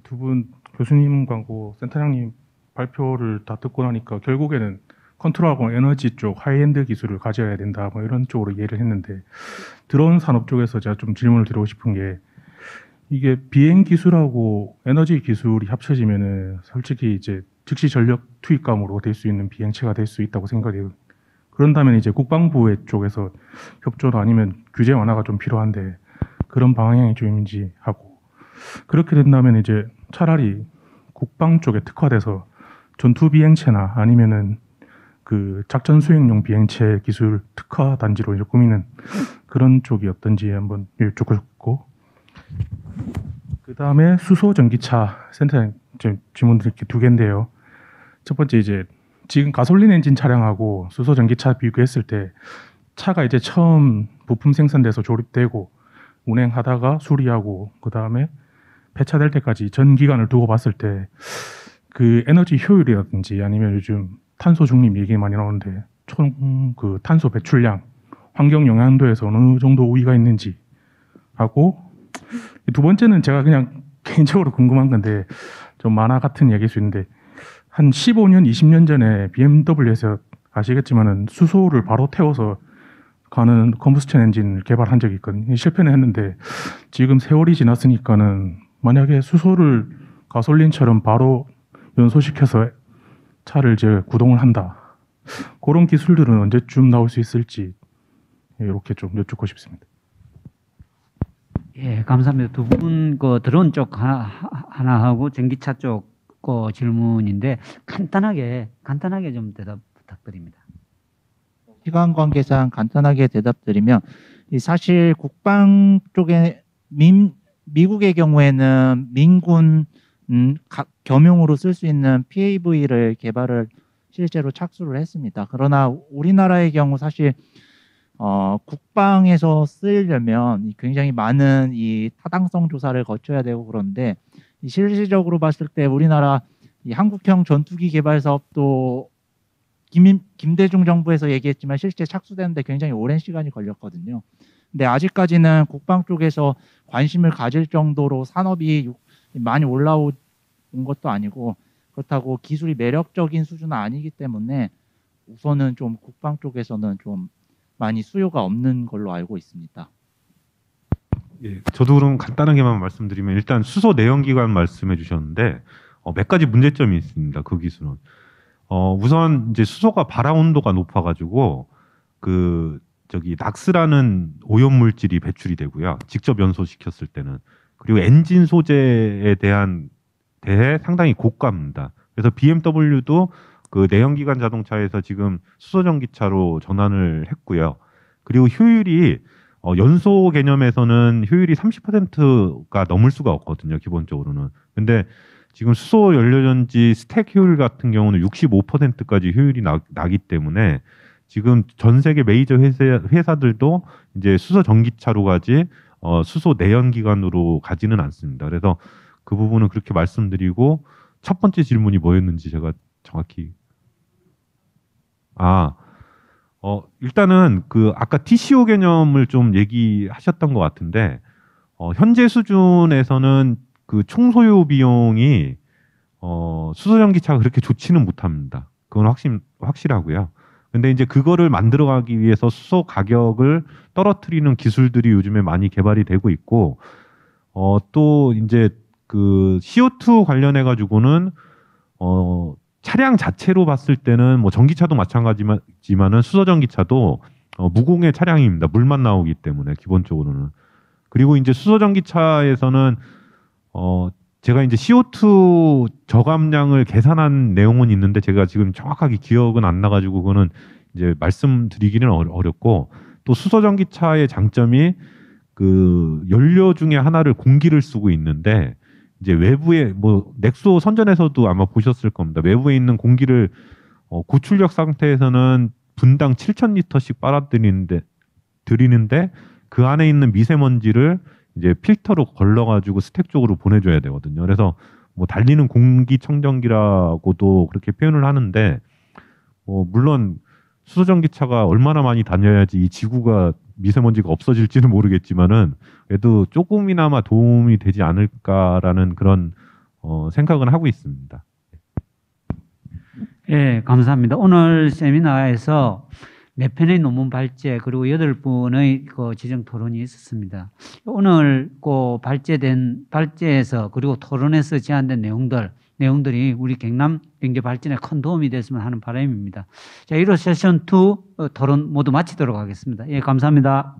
두 분 교수님하고 센터장님 발표를 다 듣고 나니까 결국에는 컨트롤하고 에너지 쪽 하이엔드 기술을 가져야 된다 뭐 이런 쪽으로 이해를 했는데 드론 산업 쪽에서 제가 좀 질문을 드리고 싶은 게 이게 비행 기술하고 에너지 기술이 합쳐지면은 솔직히 이제 즉시 전력 투입감으로 될 수 있는 비행체가 될 수 있다고 생각해요. 그런다면 이제 국방부의 쪽에서 협조나 아니면 규제 완화가 좀 필요한데 그런 방향이 좀 있는지 하고 그렇게 된다면 이제 차라리 국방 쪽에 특화돼서 전투 비행체나 아니면은 그 작전 수행용 비행체 기술 특화 단지로 이제 꾸미는 그런 쪽이 어떤지 한번 여쭙고 싶고 그 다음에 수소 전기차 센터장 질문 드릴 게 두 개인데요. 첫 번째 이제 지금 가솔린 엔진 차량하고 수소 전기차 비교했을 때 차가 이제 처음 부품 생산돼서 조립되고 운행하다가 수리하고 그 다음에 폐차될 때까지 전 기간을 두고 봤을 때 그 에너지 효율이라든지 아니면 요즘 탄소 중립 얘기 많이 나오는데 총 그 탄소 배출량, 환경 영향도에서 어느 정도 우위가 있는지 하고 두 번째는 제가 그냥 개인적으로 궁금한 건데 좀 만화 같은 얘기일 수 있는데 한 15년, 20년 전에 BMW에서 아시겠지만은 수소를 바로 태워서 가는 컴부스천 엔진을 개발한 적이 있거든요. 실패는 했는데 지금 세월이 지났으니까는 만약에 수소를 가솔린처럼 바로 연소시켜서 차를 이제 구동을 한다. 그런 기술들은 언제쯤 나올 수 있을지 이렇게 좀 여쭙고 싶습니다. 예, 감사합니다. 두 분 그 드론 쪽 하나 하고 전기차 쪽 그 질문인데 간단하게 좀 대답 부탁드립니다. 시간 관계상 간단하게 대답드리면 사실 국방 쪽에 미국의 경우에는 민군 겸용으로 쓸 수 있는 PAV를 개발을 실제로 착수를 했습니다. 그러나 우리나라의 경우 사실 국방에서 쓰려면 굉장히 많은 이 타당성 조사를 거쳐야 되고 그런데 실질적으로 봤을 때 우리나라 이 한국형 전투기 개발 사업도 김대중 정부에서 얘기했지만 실제 착수되는데 굉장히 오랜 시간이 걸렸거든요. 근데 아직까지는 국방 쪽에서 관심을 가질 정도로 산업이 많이 올라온 것도 아니고 그렇다고 기술이 매력적인 수준은 아니기 때문에 우선은 좀 국방 쪽에서는 좀 많이 수요가 없는 걸로 알고 있습니다. 예, 저도 그럼 간단하게만 말씀드리면 일단 수소 내연기관 말씀해 주셨는데 몇 가지 문제점이 있습니다. 그 기술은 우선 이제 수소가 발화 온도가 높아가지고 낙스라는 오염 물질이 배출이 되고요. 직접 연소시켰을 때는 그리고 엔진 소재에 대해 상당히 고가입니다. 그래서 BMW도 그 내연기관 자동차에서 지금 수소 전기차로 전환을 했고요. 그리고 효율이 연소 개념에서는 효율이 30%가 넘을 수가 없거든요. 기본적으로는. 근데 지금 수소 연료전지 스택 효율 같은 경우는 65%까지 효율이 나기 때문에 지금 전 세계 메이저 회사들도 이제 수소 전기차로 가지 수소 내연기관으로 가지는 않습니다. 그래서 그 부분은 그렇게 말씀드리고 첫 번째 질문이 뭐였는지 제가 정확히 일단은 아까 TCO 개념을 좀 얘기하셨던 것 같은데 현재 수준에서는 그 총소요 비용이 수소 전기차가 그렇게 좋지는 못합니다. 그건 확실하고요. 근데 이제 그거를 만들어가기 위해서 수소 가격을 떨어뜨리는 기술들이 요즘에 많이 개발이 되고 있고 또 이제 그 CO2 관련해 가지고는 차량 자체로 봤을 때는 뭐 전기차도 마찬가지지만은 수소 전기차도 무공해 차량입니다. 물만 나오기 때문에 기본적으로는. 그리고 이제 수소 전기차에서는 제가 이제 CO2 저감량을 계산한 내용은 있는데 제가 지금 정확하게 기억은 안 나가지고 그거는 이제 말씀드리기는 어렵고 또 수소 전기차의 장점이 그 연료 중에 하나를 공기를 쓰고 있는데 이제 외부에 뭐 넥소 선전에서도 아마 보셨을 겁니다. 외부에 있는 공기를 고출력 상태에서는 분당 7,000리터씩 빨아들이는데 그 안에 있는 미세먼지를 이제 필터로 걸러가지고 스택 쪽으로 보내줘야 되거든요. 그래서 뭐 달리는 공기청정기라고도 그렇게 표현을 하는데 물론 수소전기차가 얼마나 많이 다녀야지 이 지구가 미세먼지가 없어질지는 모르겠지만은 그래도 조금이나마 도움이 되지 않을까라는 그런 생각은 하고 있습니다. 예, 감사합니다. 오늘 세미나에서 4편의 논문 발제 그리고 8분의 그 지정 토론이 있었습니다. 오늘 그 발제에서 그리고 토론에서 제안된 내용들이 우리 경남 경제 발전에 큰 도움이 됐으면 하는 바람입니다. 자, 1호 세션 2 토론 모두 마치도록 하겠습니다. 예, 감사합니다.